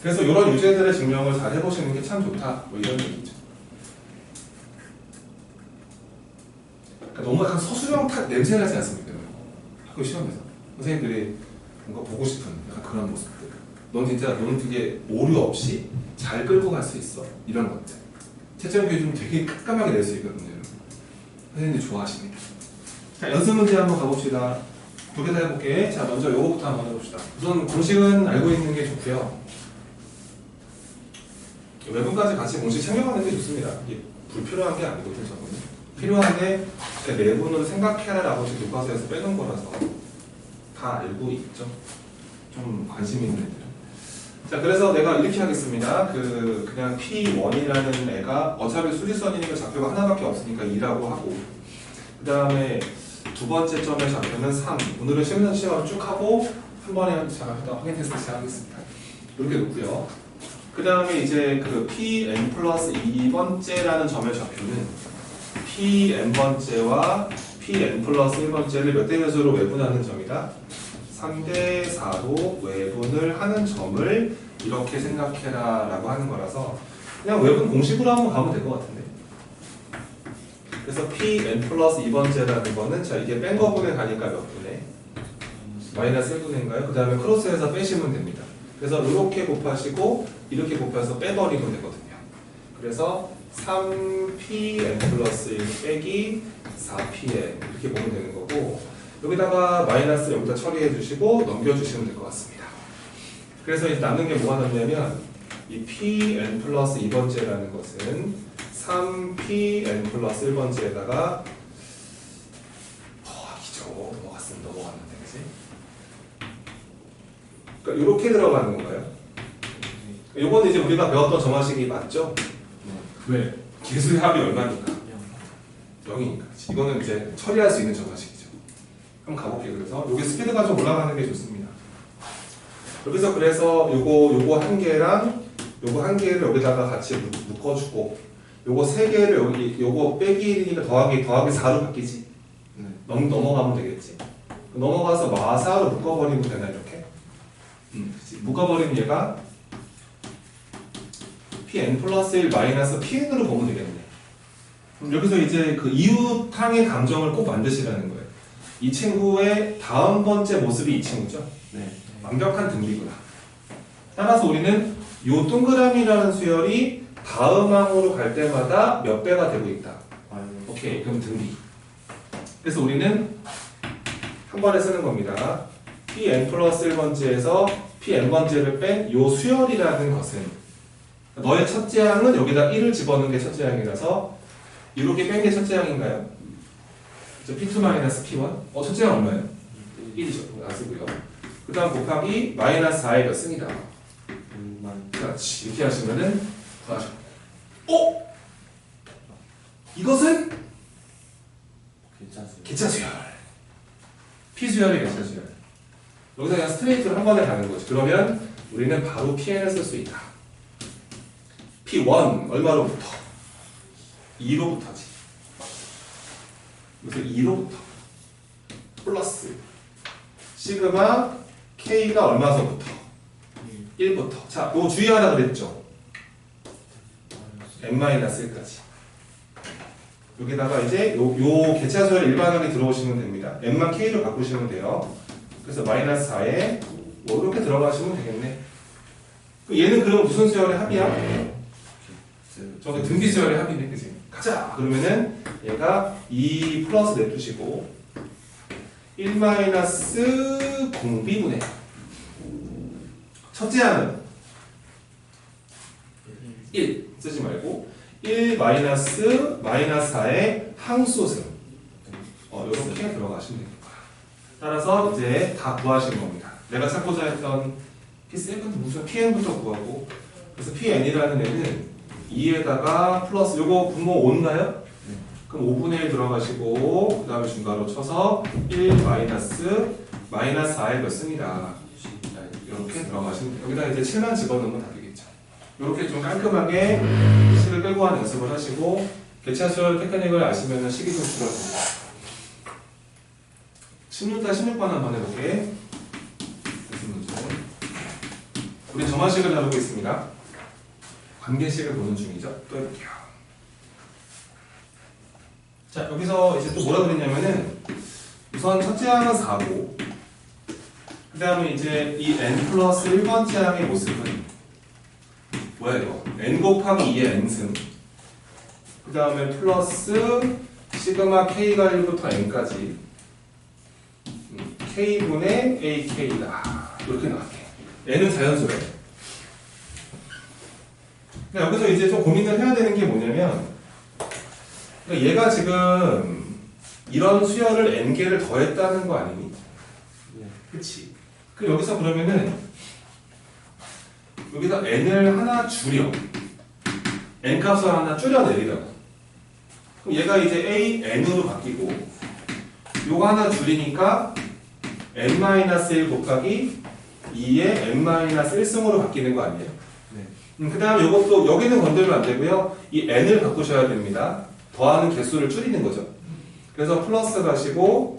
그래서 이런 유제들의 증명을 잘 해보시는 게 참 좋다. 뭐 이런 얘기죠. 그러니까 너무 약간 서술형 탁 냄새 나지 않습니까? 학교 시험에서 선생님들이 뭔가 보고 싶은 약간 그런 모습들. 너는 되게 오류 없이 잘 끌고 갈 수 있어. 이런 것들. 채점 교육 좀 되게 깜깜하게 낼 수 있거든요. 선생님들이 좋아하십니다. 자, 연습 문제 한번 가봅시다. 두 개 다 해볼게. 자, 먼저 요거부터 한번 해봅시다. 우선 공식은 알고 있는 게 좋고요. 외분까지 같이 공식 챙겨가는 게 좋습니다. 이게 불필요한 게 아니거든요, 저거는. 필요한데 내분으로 생각해라라고 지금 교과서에서 빼놓은 거라서 다 알고 있죠. 좀 관심 있는 애들. 자, 그래서 내가 이렇게 하겠습니다. 그냥 P1이라는 애가 어차피 수직선이니까 좌표가 하나밖에 없으니까 2라고 하고, 그 다음에 두 번째 점의 좌표는 3. 오늘은 시험을 쭉 하고 한 번에 확인 테스트 시작하겠습니다. 이렇게 놓고요. 그 다음에 이제 그 Pn 플러스 2번째라는 점의 좌표는 Pn번째와 Pn 플러스 1번째를 몇 대 몇으로 외분하는 점이다? 3대 4로 외분을 하는 점을 이렇게 생각해라 라고 하는 거라서 그냥 외분 공식으로 한번 가면 될 것 같은데. 그래서 Pn 플러스 2번째라는 거는 자 이게 뺀 거분에 가니까 몇 분에? 마이너스 1분인가요? 그 다음에 크로스해서 빼시면 됩니다. 그래서 이렇게 곱하시고 이렇게 곱해서 빼버리면 되거든요. 그래서 3pn 플러스 1 빼기 4pn 이렇게 보면 되는 거고, 여기다가 마이너스 여기다 처리해 주시고 넘겨주시면 될 것 같습니다. 그래서 이제 남는 게 뭐가 남냐면 이 pn 플러스 2번째라는 것은 3pn 플러스 1번째에다가 더하기죠. 넘어갔는데 그치? 그러니까 이렇게 들어가는 건가요? 요거는 이제 우리가 배웠던 점화식이 맞죠? 왜? 기수의 합이 얼마니까? 0이니까. 이거는 이제 처리할 수 있는 점화식이죠. 한번 가볼게요. 그래서 여기 스피드가 좀 올라가는 게 좋습니다. 여기서 그래서 요거 한 개랑 요거 한 개를 여기다가 같이 묶어주고, 요거 세 개를 여기 요거 빼기 1이니까 더하기 4로 바뀌지. 넘어가면 되겠지. 넘어가서 마사로 묶어버리면 되나 이렇게? 그치. 묶어버리면 얘가 Pn 플러스 1 마이너스 Pn으로 보면 되겠네. 그럼 여기서 이제 그 이웃항의 감정을 꼭 만드시라는 거예요. 이 친구의 다음 번째 모습이 이 친구죠. 네. 완벽한 등비구나. 따라서 우리는 이 동그라미라는 수열이 다음 항으로 갈 때마다 몇 배가 되고 있다. 오케이, 그럼 등비. 그래서 우리는 한 번에 쓰는 겁니다. Pn 플러스 1번째에서 Pn번째를 뺀 이 수열이라는 것은 너의 첫째 항은 여기다 1을 집어넣는 게 첫째 항이라서 이렇게 뺀 게 첫째 항인가요? P2-P1? 첫째 항 얼마예요? 1이죠. 안 쓰고요. 그 다음 곱하기 마이너스 4의 몇 승이다. 그렇지. 이렇게 하시면은 구하셔. 이것은 기차 수열. P 수열이 기차 수열. 여기서 그냥 스트레이트로 한 번에 가는 거지. 그러면 우리는 바로 PN을 쓸 수 있다. P1 얼마로부터? 2로부터지. 여기서 2로부터 플러스 시그마 K가 얼마서부터? 1부터. 자, 이거 주의하라 그랬죠? n-1까지. 여기다가 이제 요 개차수열 일반항이 들어오시면 됩니다. n만 K로 바꾸시면 돼요. 그래서 마이너스 4에 뭐 이렇게 들어가시면 되겠네. 얘는 그럼 무슨 수열의 합이야? 저게 등비 수열의 합이네, 그치? 가자! 그러면은 얘가 2 플러스 냅두시고 1 마이너스 공비분의 첫째 항은 1 쓰지 말고 1 마이너스 4의 항수승 이렇게 들어가시면 됩니다. 따라서 이제 다 구하신 겁니다. 내가 찾고자 했던 P7은 무슨 Pn부터 구하고 그래서 Pn이라는 애는 2에다가 플러스 요거 분모 5인가요? 그럼 5분의 1 들어가시고 그 다음에 중괄호 쳐서 1 마이너스 4의 몇 승이다. 이렇게 들어가시면 여기다 이제 7만 집어넣으면 답이겠죠. 이렇게 좀 깔끔하게 식을 끌고 하는 연습을 하시고 개차수열 테크닉을 아시면 식이 좀 줄어듭니다. 16단 16번 한번 해볼게. 무슨 문제? 우리 점화식을 다루고 있습니다. 관계식을 보는 중이죠. 또 해볼게요. 자, 여기서 이제 또 뭐라 그랬냐면은 우선 첫째 항은 4고 그 다음에 이제 이 n 플러스 1번째 항의 모습은 뭐야 이거? n 곱하기 2의 n승 그 다음에 플러스 시그마 k가 1부터 n까지 k분의 ak다 이렇게 나갈게. n은 자연수래. 근데 여기서 이제 좀 고민을 해야 되는 게 뭐냐면 그러니까 얘가 지금 이런 수열을 n개를 더했다는 거 아니니? 그치? 그 여기서 그러면은 여기다 n을 하나 줄여 n 값을 하나 줄여내리라고. 그럼 얘가 이제 a n으로 바뀌고 요거 하나 줄이니까 n-1 곱하기 2의 n-1승으로 바뀌는 거 아니에요? 네. 그 다음에 요것도 여기는 건들면 안 되고요. 이 n을 바꾸셔야 됩니다. 더하는 개수를 줄이는 거죠. 그래서 플러스 가시고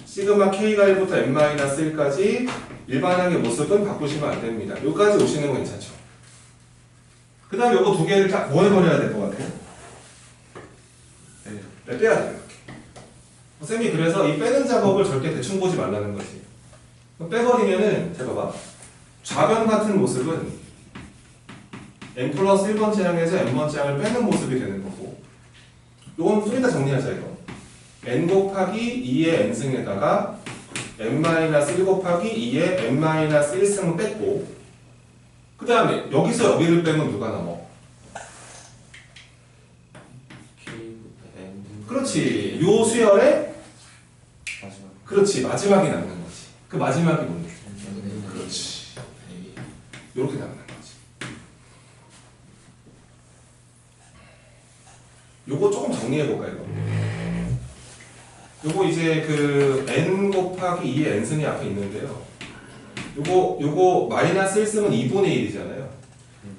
시그마 k가 1부터 n-1까지 일반항의 모습은 바꾸시면 안 됩니다. 여기까지 오시는 건 괜찮죠. 그 다음에 요거 두 개를 딱 뭐 해버려야 될 것 같아요? 네, 빼야 돼요. 이렇게. 쌤이 그래서 이 빼는 작업을 절대 대충 보지 말라는 거지. 빼버리면은 잘 봐봐. 좌변 같은 모습은 n 플러스 1번째 항에서 n번째 항을 빼는 모습이 되는 거고 요건 좀 이따 정리하자 이거. n 곱하기 2의 n승에다가 n-1 곱하기 2의 n-1승을 뺐고 그 다음에 여기서 여기를 빼면 누가 남어? 그렇지. 요 수열에 마지막. 그렇지. 마지막이 남는 거지. 그 마지막이 뭔데? 그렇지. 요렇게 남는 거지. 요거 조금 정리해볼까 이거? 요거 이제 그 n 곱하기 2의 n승이 앞에 있는데요. 요거 마이너스 1승은 2분의 1이잖아요.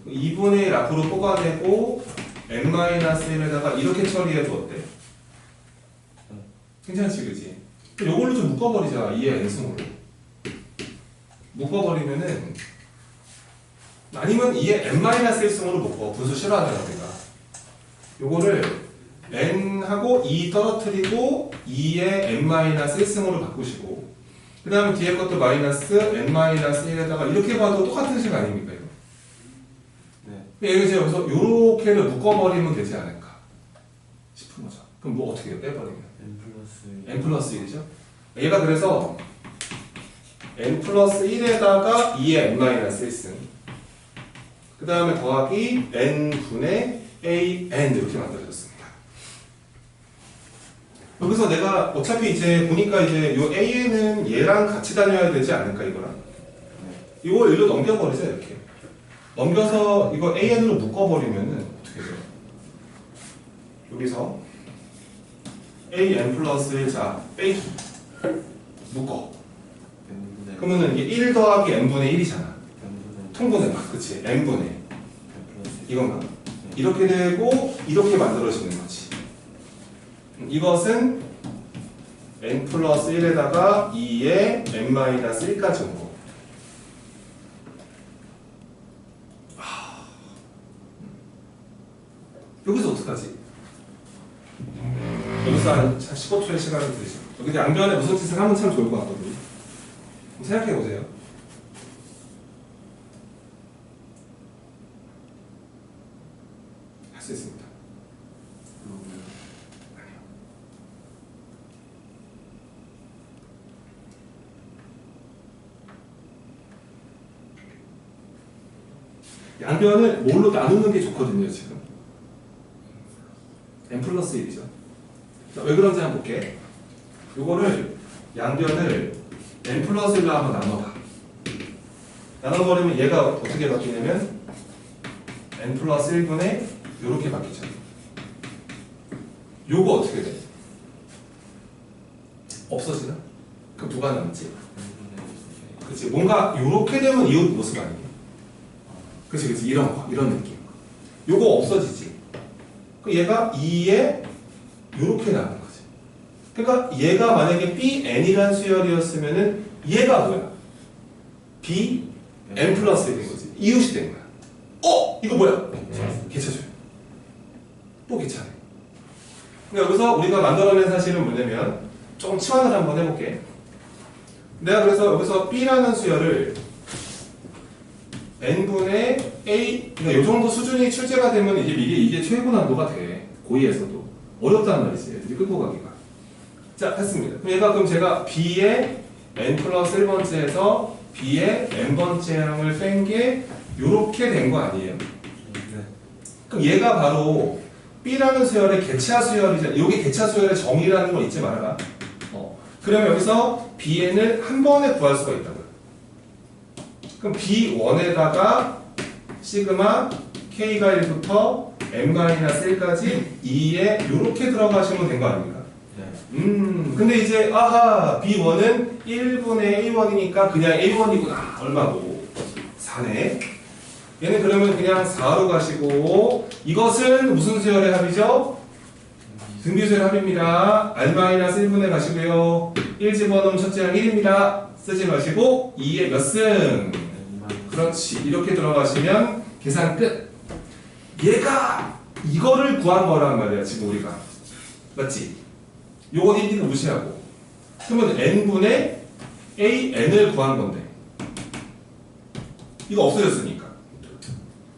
2분의 1 앞으로 뽑아내고 n-1에다가 이렇게 처리해도 어때? 괜찮지 그지? 요걸로 좀 묶어버리자. 2의 n승으로 묶어버리면은 아니면 2의 n-1승으로 묶어. 분수 싫어하잖아 우리가. 요거를 n하고 2 떨어뜨리고 2의 n-1승으로 바꾸시고 그 다음에 뒤에 것도 마이너스 n-1에다가 이렇게 봐도 똑같은 식 아닙니까 이거? 네. 얘가 이제 여기서 요렇게를 묶어버리면 되지 않을까 싶은 거죠. 그럼 뭐 어떻게 해요? 빼버리면 n 플러스 1이죠? 얘가 그래서 n 플러스 1에다가 2의 n-1승 그 다음에 더하기 n분의 an 이렇게 만들어졌습니다. 여기서 내가 어차피 이제 보니까 이제 요 an은 얘랑 같이 다녀야 되지 않을까 이거랑 이걸 일로 넘겨버리자 이렇게 넘겨서 이거 an으로 묶어버리면은 어떻게 돼요? 여기서 an 플러스 1자 빼기 묶어 그러면은 이게 1 더하기 n분의 1이잖아 통분해 봐 그치 n분의 이건가? 이렇게 되고 이렇게 만들어지는 거지. 이것은 n 플러스 1에다가 2의 n-1까지 온 거. 여기서 어떡하지? 여기서 한 15초의 시간을 드리죠. 여기 양변에 무슨 짓을 하면 참 좋을 것 같거든요. 생각해 보세요. 할 수 있습니다. 양변을 뭘로 나누는 게 좋거든요, 지금. n 플러스 1이죠. 자, 왜 그런지 한번 볼게. 요거를 양변을 n 플러스 1로 한번 나눠봐. 나눠버리면 얘가 어떻게 바뀌냐면 n 플러스 1분의 요렇게 바뀌죠. 요거 어떻게 돼? 없어지나? 그럼 누가 남지? 그치, 뭔가 요렇게 되면 이웃 모습 아니에요? 그치, 그치, 이런 거, 이런 느낌. 요거 없어지지. 그럼 얘가 2에 요렇게 나오는 거지. 그러니까 얘가 만약에 Bn이란 수열이었으면은 얘가 뭐야? Bn 플러스 1인 거지. 이웃이 된 거야. 이거 뭐야? 개차줘요. 또 개차네. 그러니까 여기서 우리가 만들어낸 사실은 뭐냐면 조금 치환을 한번 해볼게. 내가 그래서 여기서 B라는 수열을 n분의 a, 그러니까 이 정도 수준이 출제가 되면 이게 최고 난도가 돼. 고2에서도 어렵다는 말이지. 애들이 끌고 가기가. 자, 했습니다. 그럼 제가 b의 n 플러스 1번째에서 b의 n번째 항을 뺀 게 요렇게 된 거 아니에요? 그럼 얘가 바로 b라는 수열의 개차 수열이잖아. 여기 개차 수열의 정의라는 거 잊지 말아라. 그러면 여기서 bn을 한 번에 구할 수가 있다고요. 그럼 b1에다가 시그마 k가 1부터 n-1까지 2에 이렇게 들어가시면 된 거 아닙니까? 근데 이제 아하 b1은 1분의 a1이니까 그냥 a1이구나. 얼마고? 4네. 얘는 그러면 그냥 4로 가시고 이것은 무슨 수열의 합이죠? 등비수열 합입니다. r-1분에 가시고요. 1 집어넣으면 첫째 항 1입니다. 쓰지 마시고 2에 몇 승? 그렇지. 이렇게 들어가시면 계산 끝. 얘가 이거를 구한 거란 말이야. 지금 우리가. 맞지? 요건 1, 2는 무시하고. 그러면 n분의 an을 구한 건데 이거 없어졌으니까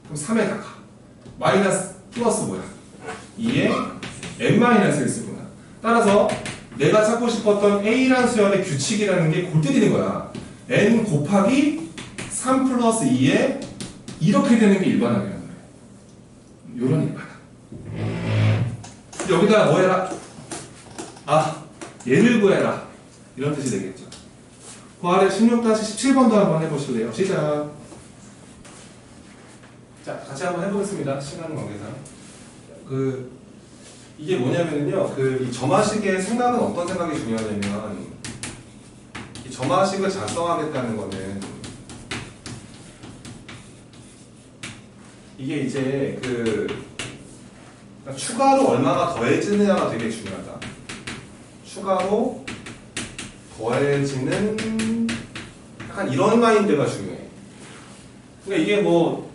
그럼 3에다가 마이너스 플러스 뭐야? 2에 n-1을 쓰구나. 따라서 내가 찾고 싶었던 A라는 수열의 규칙이라는 게 골 때리는 거야. n 곱하기 3 플러스 2에 이렇게 되는 게 일반항이라는 거야. 요런 일반항. 여기다 뭐 해라? 얘를 구해라. 이런 뜻이 되겠죠. 그 아래 16-17번도 한번 해보실래요? 시작. 자, 같이 한번 해보겠습니다. 시간 관계상. 이게 뭐냐면요, 이 점화식의 생각은 어떤 생각이 중요하냐면, 이 점화식을 작성하겠다는 거는, 이게 이제 추가로 얼마가 더해지느냐가 되게 중요하다. 추가로 더해지는, 약간 이런 마인드가 중요해. 그러니까 이게 뭐,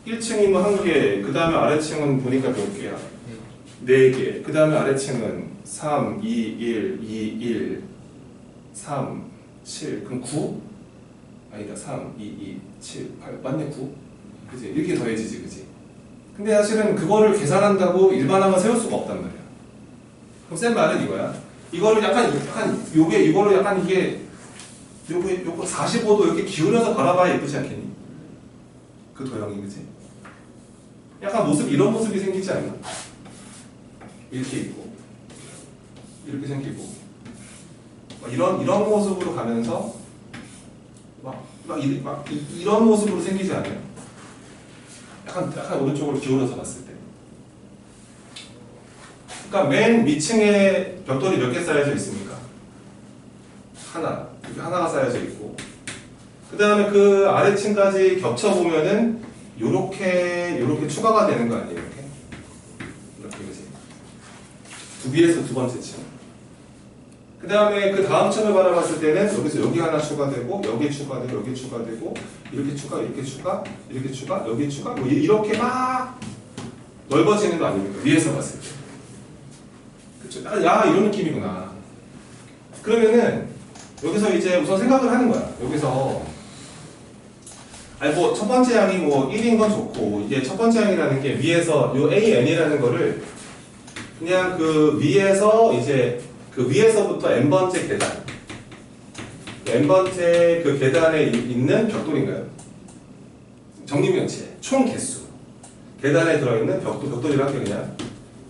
1층이면 1개, 그 다음에 아래층은 보니까 몇 개야? 4개. 그 다음에 아래층은 3, 2, 1, 2, 1, 3, 7. 그럼 9? 아니다. 3, 2, 2, 7, 8. 맞네, 9. 그지? 이렇게 더해지지, 그지? 근데 사실은 그거를 계산한다고 일반항을 세울 수가 없단 말이야. 그럼 쌤 말은 이거야. 이거를 이거를 약간 요거 45도 이렇게 기울여서 바라봐야 예쁘지 않겠니? 그 도형이, 그지? 약간 이런 모습이 생기지 않나? 이렇게 있고 이렇게 생기고 이런 모습으로 가면서 이런 모습으로 생기지 않아요? 약간 오른쪽으로 기울어서 봤을 때. 그러니까 맨 위층에 벽돌이 몇 개 쌓여져 있습니까? 하나. 이렇게 하나가 쌓여져 있고 그 다음에 그 아래층까지 겹쳐 보면은 요렇게 추가가 되는 거 아니에요? 이렇게 그지? 두 비에서 두 번째 층. 그 다음에 그 다음 층을 바라봤을 때는 여기서 여기 하나 추가되고 여기 추가되고 여기 추가되고 이렇게 추가 이렇게 추가 이렇게 추가 여기 추가 뭐 이렇게 막 넓어지는 거 아닙니까? 위에서 봤을 때. 그쵸? 야 이런 느낌이구나. 그러면은 여기서 이제 우선 생각을 하는 거야. 여기서 첫 번째 항이 1인 건 좋고 이게 첫 번째 항이라는 게 위에서 요 AN이라는 거를 그냥 위에서 이제 위에서부터 n번째 계단 n번째 계단에 있는 벽돌인가요? 정리면체 총 개수 계단에 들어있는 벽돌이라 할게요. 그냥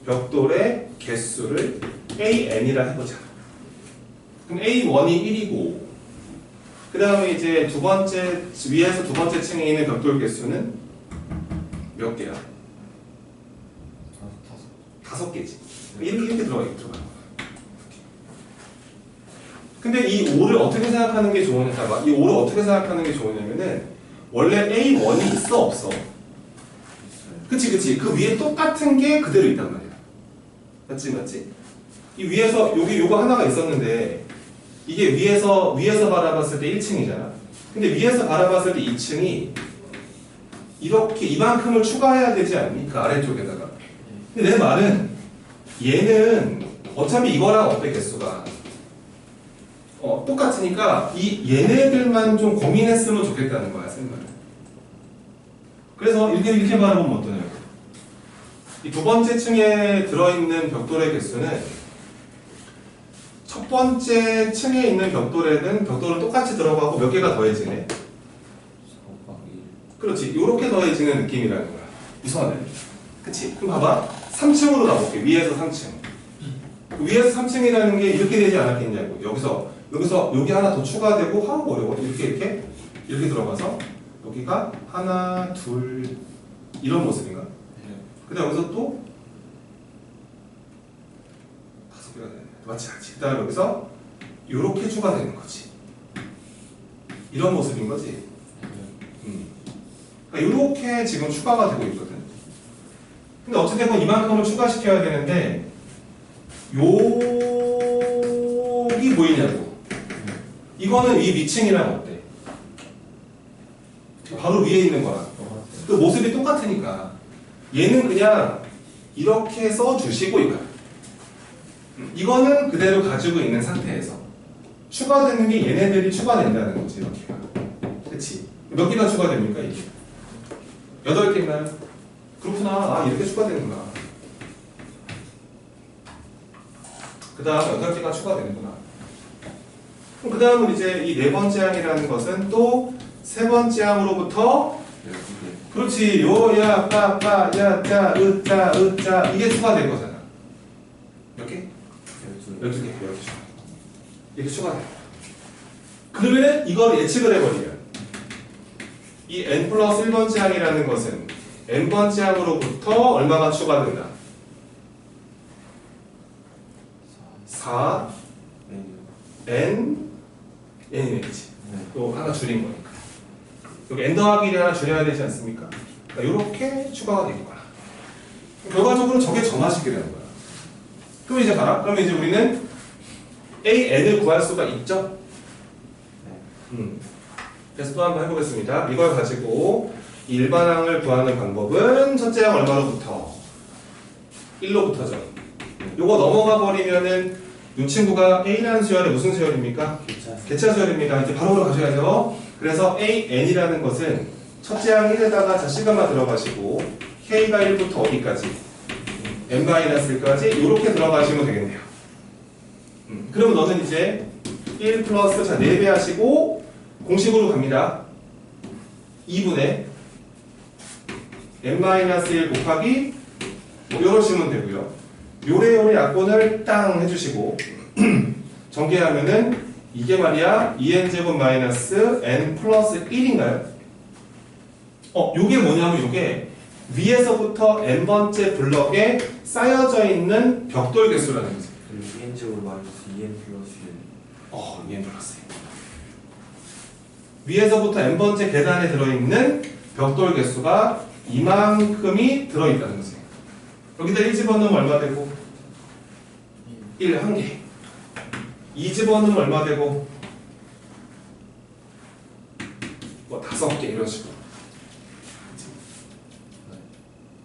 벽돌의 개수를 AN이라 해보자. 그럼 A1이 1이고 그 다음에 이제 위에서 두 번째 층에 있는 벽돌 개수는 몇 개야? 다섯 개지. 이렇게 들어가. 근데 이 5를 어떻게 생각하는 게 좋으냐? 이 5를 어떻게 생각하는 게 좋으냐면은 원래 A1이 있어 없어? 그치. 그 위에 똑같은 게 그대로 있단 말이야. 맞지? 이 위에서 요거 하나가 있었는데 이게 위에서 바라봤을 때 1층이잖아. 근데 위에서 바라봤을 때 2층이 이렇게 이만큼을 추가해야 되지 않니? 그 아래쪽에다가. 근데 내 말은 얘는 어차피 이거랑 어때 개수가 똑같으니까 얘네들만 좀 고민했으면 좋겠다는 거야 생각을. 그래서 이렇게 말해보면 어떠냐고. 이 두 번째 층에 들어있는 벽돌의 개수는 첫 번째 층에 있는 벽돌은 똑같이 들어가고 몇 개가 더해지네. 그렇지. 이렇게 더해지는 느낌이라는 거야. 이상하네. 그치? 그럼 봐봐. 3층으로 가볼게. 위에서 3층. 위에서 3층이라는 게 이렇게 되지 않았겠냐고. 여기서 여기 하나 더 추가되고 하고 어려워. 이렇게 들어가서 여기가 하나, 둘 이런 모습인가? 근데 여기서 또 5개가 되네. 맞지 않지? 그 다음에 여기서 이렇게 추가되는 거지. 이런 모습인 거지. 그러니까 이렇게 지금 추가가 되고 있거든. 근데 어찌됐건 이만큼을 추가시켜야 되는데 여기 보이냐고. 이거는 이 위층이랑 어때? 바로 위에 있는 거랑 그 모습이 똑같으니까 얘는 그냥 이렇게 써주시고 이거는 그대로 가지고 있는 상태에서 추가되는 게 얘네들이 추가된다는 거지. 이렇게가. 그치? 몇 개가 추가됩니까 이게? 8개인가요? 그렇구나. 이렇게 추가되는구나. 그 다음 8개가 추가되는구나. 그럼 그 다음은 이제 이 네 번째 항이라는 것은 또 세 번째 항으로부터 그렇지. 요야 빠빠 야자 으자 이게 추가될 거잖아. 몇 개? 12개. 이렇게 추가돼. 그러면 이걸 예측을 해버리면 이 n 플러스 1번째 항이라는 것은 n번째 항으로부터 얼마가 추가된다? 4 n이겠지. 또 하나 줄인 거니까. 여기 n 더하기 1이 하나 줄여야 되지 않습니까? 그러니까 이렇게 추가가 되겠구나. 결과적으로 저게 점화식이라는 거야. 그럼 이제 봐라. 그러면 이제 우리는 AN을 구할 수가 있죠? 그래서 또 한번 해보겠습니다. 이걸 가지고 일반항을 구하는 방법은 첫째 항 얼마로부터? 1로부터죠. 요거 넘어가 버리면은 이 친구가 A라는 수열이 무슨 수열입니까? 개차 수열입니다. 이제 바로 가셔야죠. 그래서 AN이라는 것은 첫째 항 1에다가 자식감만 들어가시고 K가 1부터 어디까지? n-1까지 이렇게 들어가시면 되겠네요. 그럼 너는 이제 1 플러스 4배 하시고 공식으로 갑니다. 2분의 n-1 곱하기 뭐 이러시면 되고요. 요래요래 약분을 땅 해주시고 전개하면은 이게 말이야 2n제곱 마이너스 n 플러스 1인가요? 요게 뭐냐면 요게 위에서부터 n번째 블럭에 쌓여져 있는 벽돌 개수라는 거지. 2n제곱 마이너스 2n 플러스 1 2n 플러스 1 위에서부터 n번째 계단에 들어있는 벽돌 개수가 이만큼이 들어있다는 거지. 여기다 1 집어넣으면 얼마 되고? 1 한 개. 2 집어넣으면 얼마 되고? 뭐 5개 이런 식으로.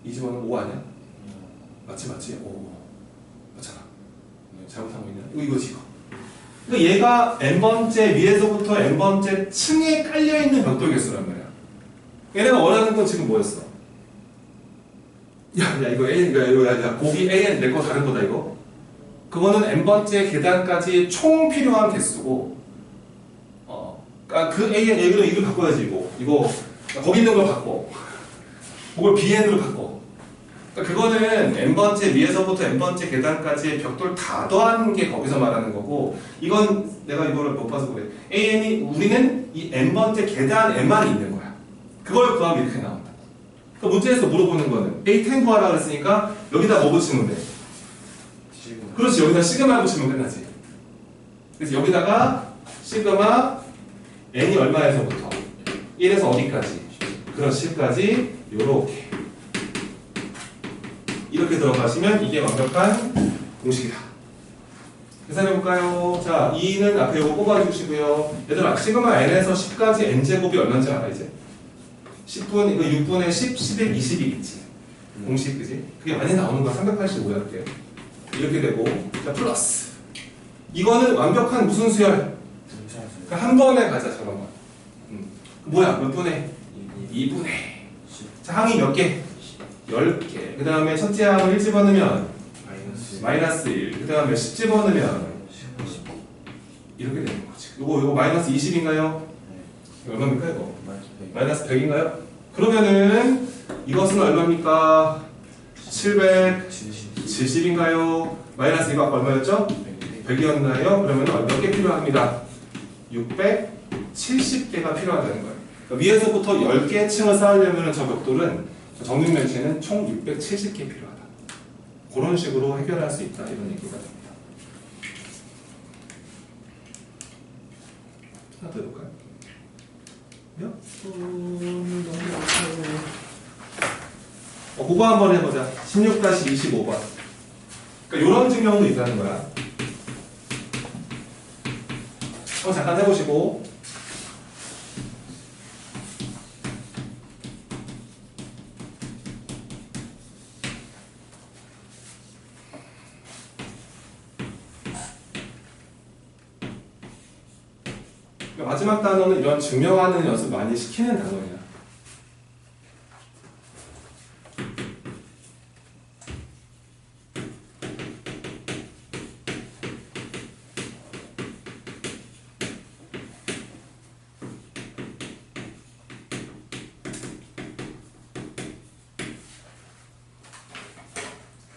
2 집어넣으면 5 아니야? 맞지? 오. 맞잖아. 잘못한 거 있냐? 이거지 이거. 그러니까 얘가 n번째 위에서부터 n번째 층에 깔려있는 벽돌 개수란 말이야. 얘네가 원하는 건 지금 뭐였어? 야 이거 야 고기 AN 내 거 다른 거다 이거. 그거는 n번째 계단까지 총 필요한 개수고, 그러니까 그 AN 얘기로 이걸 바꿔야지 이거 거기 있는 걸 바꿔. 그걸 bn으로 바꿔. 그러니까 그거는 n번째 위에서부터 n번째 계단까지의 벽돌 다 더하는 게 거기서 말하는 거고, 이건 내가 이거를 못 봐서 그래. an이 우리는 이 n번째 계단 n만이 있는 거야. 그걸 구하면 이렇게 나온다. 그 문제에서 물어보는 거는 a10 구하라 그랬으니까 여기다 뭐 붙이면 돼? 시그마. 그렇지, 여기다 시그마 붙이면 끝나지. 그래서 여기다가 시그마 n이 얼마에서부터 1에서 어디까지? 그렇지, 10까지 요렇게 이렇게 들어가시면 이게 완벽한 공식이다. 계산해볼까요? 자, 2는 앞에 요거 뽑아주시고요. 얘들아, 시그마 n에서 10까지 n제곱이 얼마인지 알아, 이제? 10분, 이거 6분의 10, 11, 20이겠지. 공식, 그지? 그게 많이 나오는 거야. 385야, 그게. 이렇게 되고, 자, 플러스. 이거는 완벽한 무슨 수열? 그러니까 한 번에 가자, 저런 거. 뭐야, 몇 분에? 2분에. 자, 항이 몇 개? 10개. 그 다음에 첫째 항을 1 집어넣으면 마이너스 1. 그 다음에 10 집어넣으면 이렇게 되는 거지. 요거 마이너스 20인가요? 얼마입니까, 이거? 마이너스 100인가요? 그러면은 이것은 얼마입니까? 770인가요? 마이너스 2가 얼마였죠? 100이었나요? 그러면 몇 개 필요합니다? 670개가 필요하다는 거예요. 그러니까 위에서부터 10개 층을 쌓으려면 저 벽돌은 정육면체는 총 670개 필요하다. 그런 식으로 해결할 수 있다. 이런 얘기가 됩니다. 하나 더 해볼까요? 몇 분 그거 한번 해보자. 16-25번. 그러니까 이런 증명도 있다는 거야. 잠깐 해보시고. 마지막 단어는 이런 증명하는 연습 많이 시키는 단어야.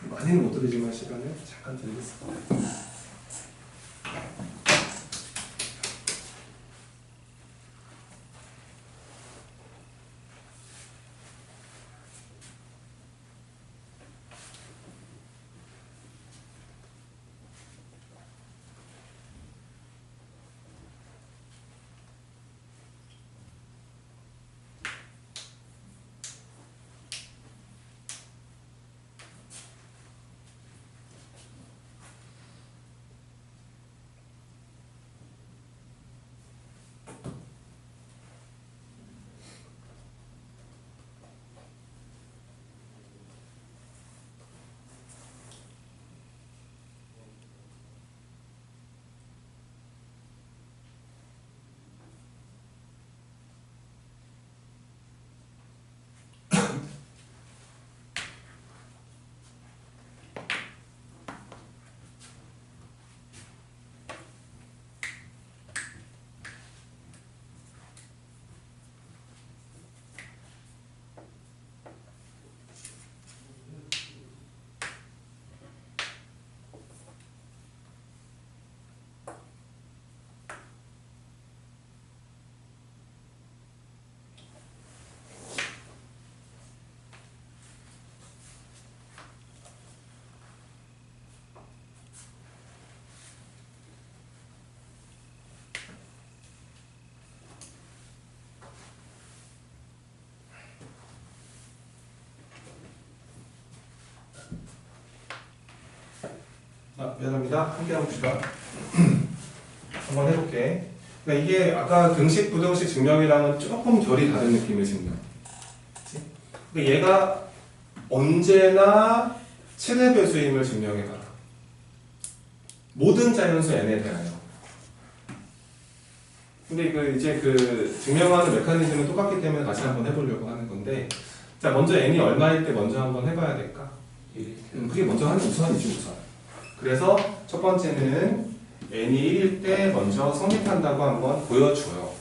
많이는 못 드리지만 시간을 잠깐 드리겠습니다. 미안합니다. 함께 해봅시다. 한번 해볼게. 그러니까 이게 아까 등식, 부등식 증명이랑은 조금 결이 다른 느낌의 증명. 그치? 근데 얘가 언제나 최대 배수임을 증명해봐라. 모든 자연수 n에 대하여. 근데 이제 증명하는 메커니즘은 똑같기 때문에 다시 한번 해보려고 하는 건데, 자, 먼저 n이 얼마일 때 먼저 한번 해봐야 될까? 그게 먼저 하는 우선이지, 우선. 그래서 첫 번째는 n이 1일 때 먼저 성립한다고 한번 보여줘요.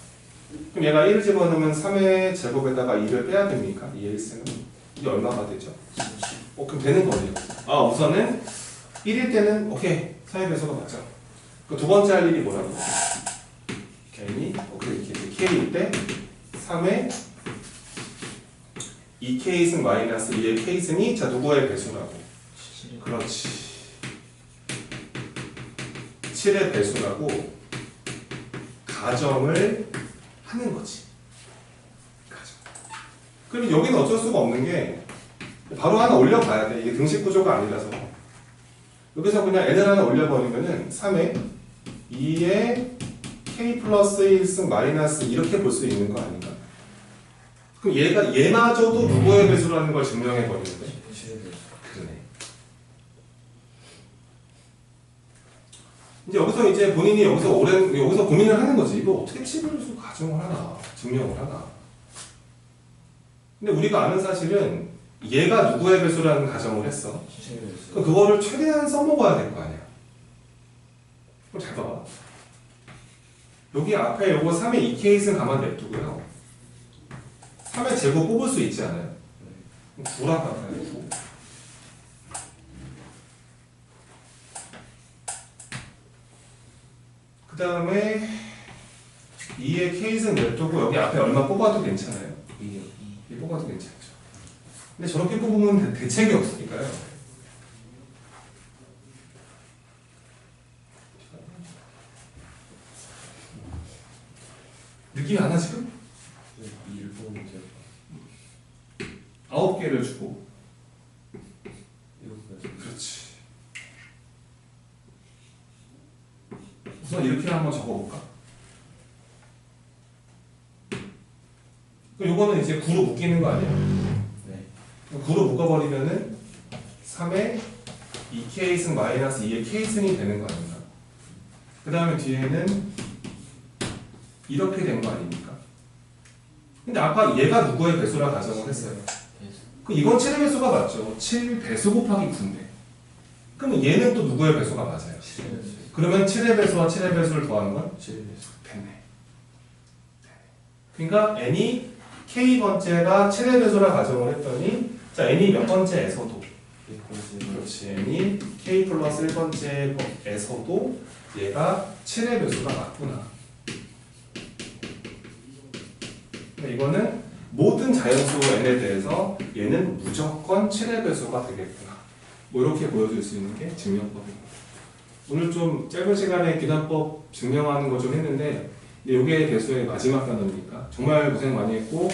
그럼 얘가 1을 집어넣으면 3의 제곱에다가 2를 빼야 됩니까? 2의 1승은? 이게 얼마가 되죠? 그럼 되는 거예요. 우선은 1일 때는 오케이 3의 배수가 맞죠. 그 두 번째 할 일이 뭐라고? K이 이렇게 K일 때 3의 2K승 마이너스 2의 K승이 자 누구의 배수라고? 그렇지. 7의 배수라고 가정을 하는 거지. 가정. 그럼 여기는 어쩔 수가 없는 게 바로 하나 올려봐야 돼. 이게 등식 구조가 아니라서. 여기서 그냥 n을 하나 올려버리면은 3에 2에 k 플러스 1승 마이너스 이렇게 볼 수 있는 거 아닌가? 그럼 얘마저도 누구의 배수라는 걸 증명해버리는데? 그러네. 이제 본인이 여기서 고민을 하는 거지. 이거 어떻게 7배수 가정을 하나, 증명을 하나. 근데 우리가 아는 사실은 얘가 누구의 배수라는 가정을 했어. 그럼 그거를 최대한 써먹어야 될 거 아니야. 그럼 잘 봐봐. 여기 앞에 요거 3의 2K승 가만 냅두고요. 3의 제곱 뽑을 수 있지 않아요? 9라고 할까요? 9. 그 다음에 2의 K승 냅두고 여기 앞에 얼마 뽑아도 괜찮아요? 2 뽑아도 괜찮죠. 근데 저렇게 뽑으면 대책이 없으니까요. 느낌이 안 와 지금? 9개를 주고 그렇지. 우선 이렇게 한번 적어볼까? 그럼 요거는 이제 9로 묶이는 거 아니야? 네. 9로 묶어버리면은 3의 2K승 마이너스 2의 K승이 되는 거 아닌가? 그 다음에 뒤에는 이렇게 된 거 아닙니까? 근데 아까 얘가 누구의 배수라 가정을 했어요. 그럼 이건 7의 배수가 맞죠. 7 배수 곱하기 9인데. 그러면 얘는 또 누구의 배수가 맞아요? 그러면 7의 배수와 7의 배수를 더하는 건? 7의 배수. 됐네. 그러니까 n이 k번째가 7의 배수라 가정을 했더니 자 n이 몇 번째에서도 그렇지. n이 k 플러스 1번째에서도 얘가 7의 배수가 맞구나. 이거는 모든 자연수 n에 대해서 얘는 무조건 7의 배수가 되겠구나. 뭐 이렇게 보여줄 수 있는 게 증명법입니다. 오늘 좀 짧은 시간에 기납법 증명하는 거 좀 했는데 이게 배수의 마지막 단어니까 정말 고생 많이 했고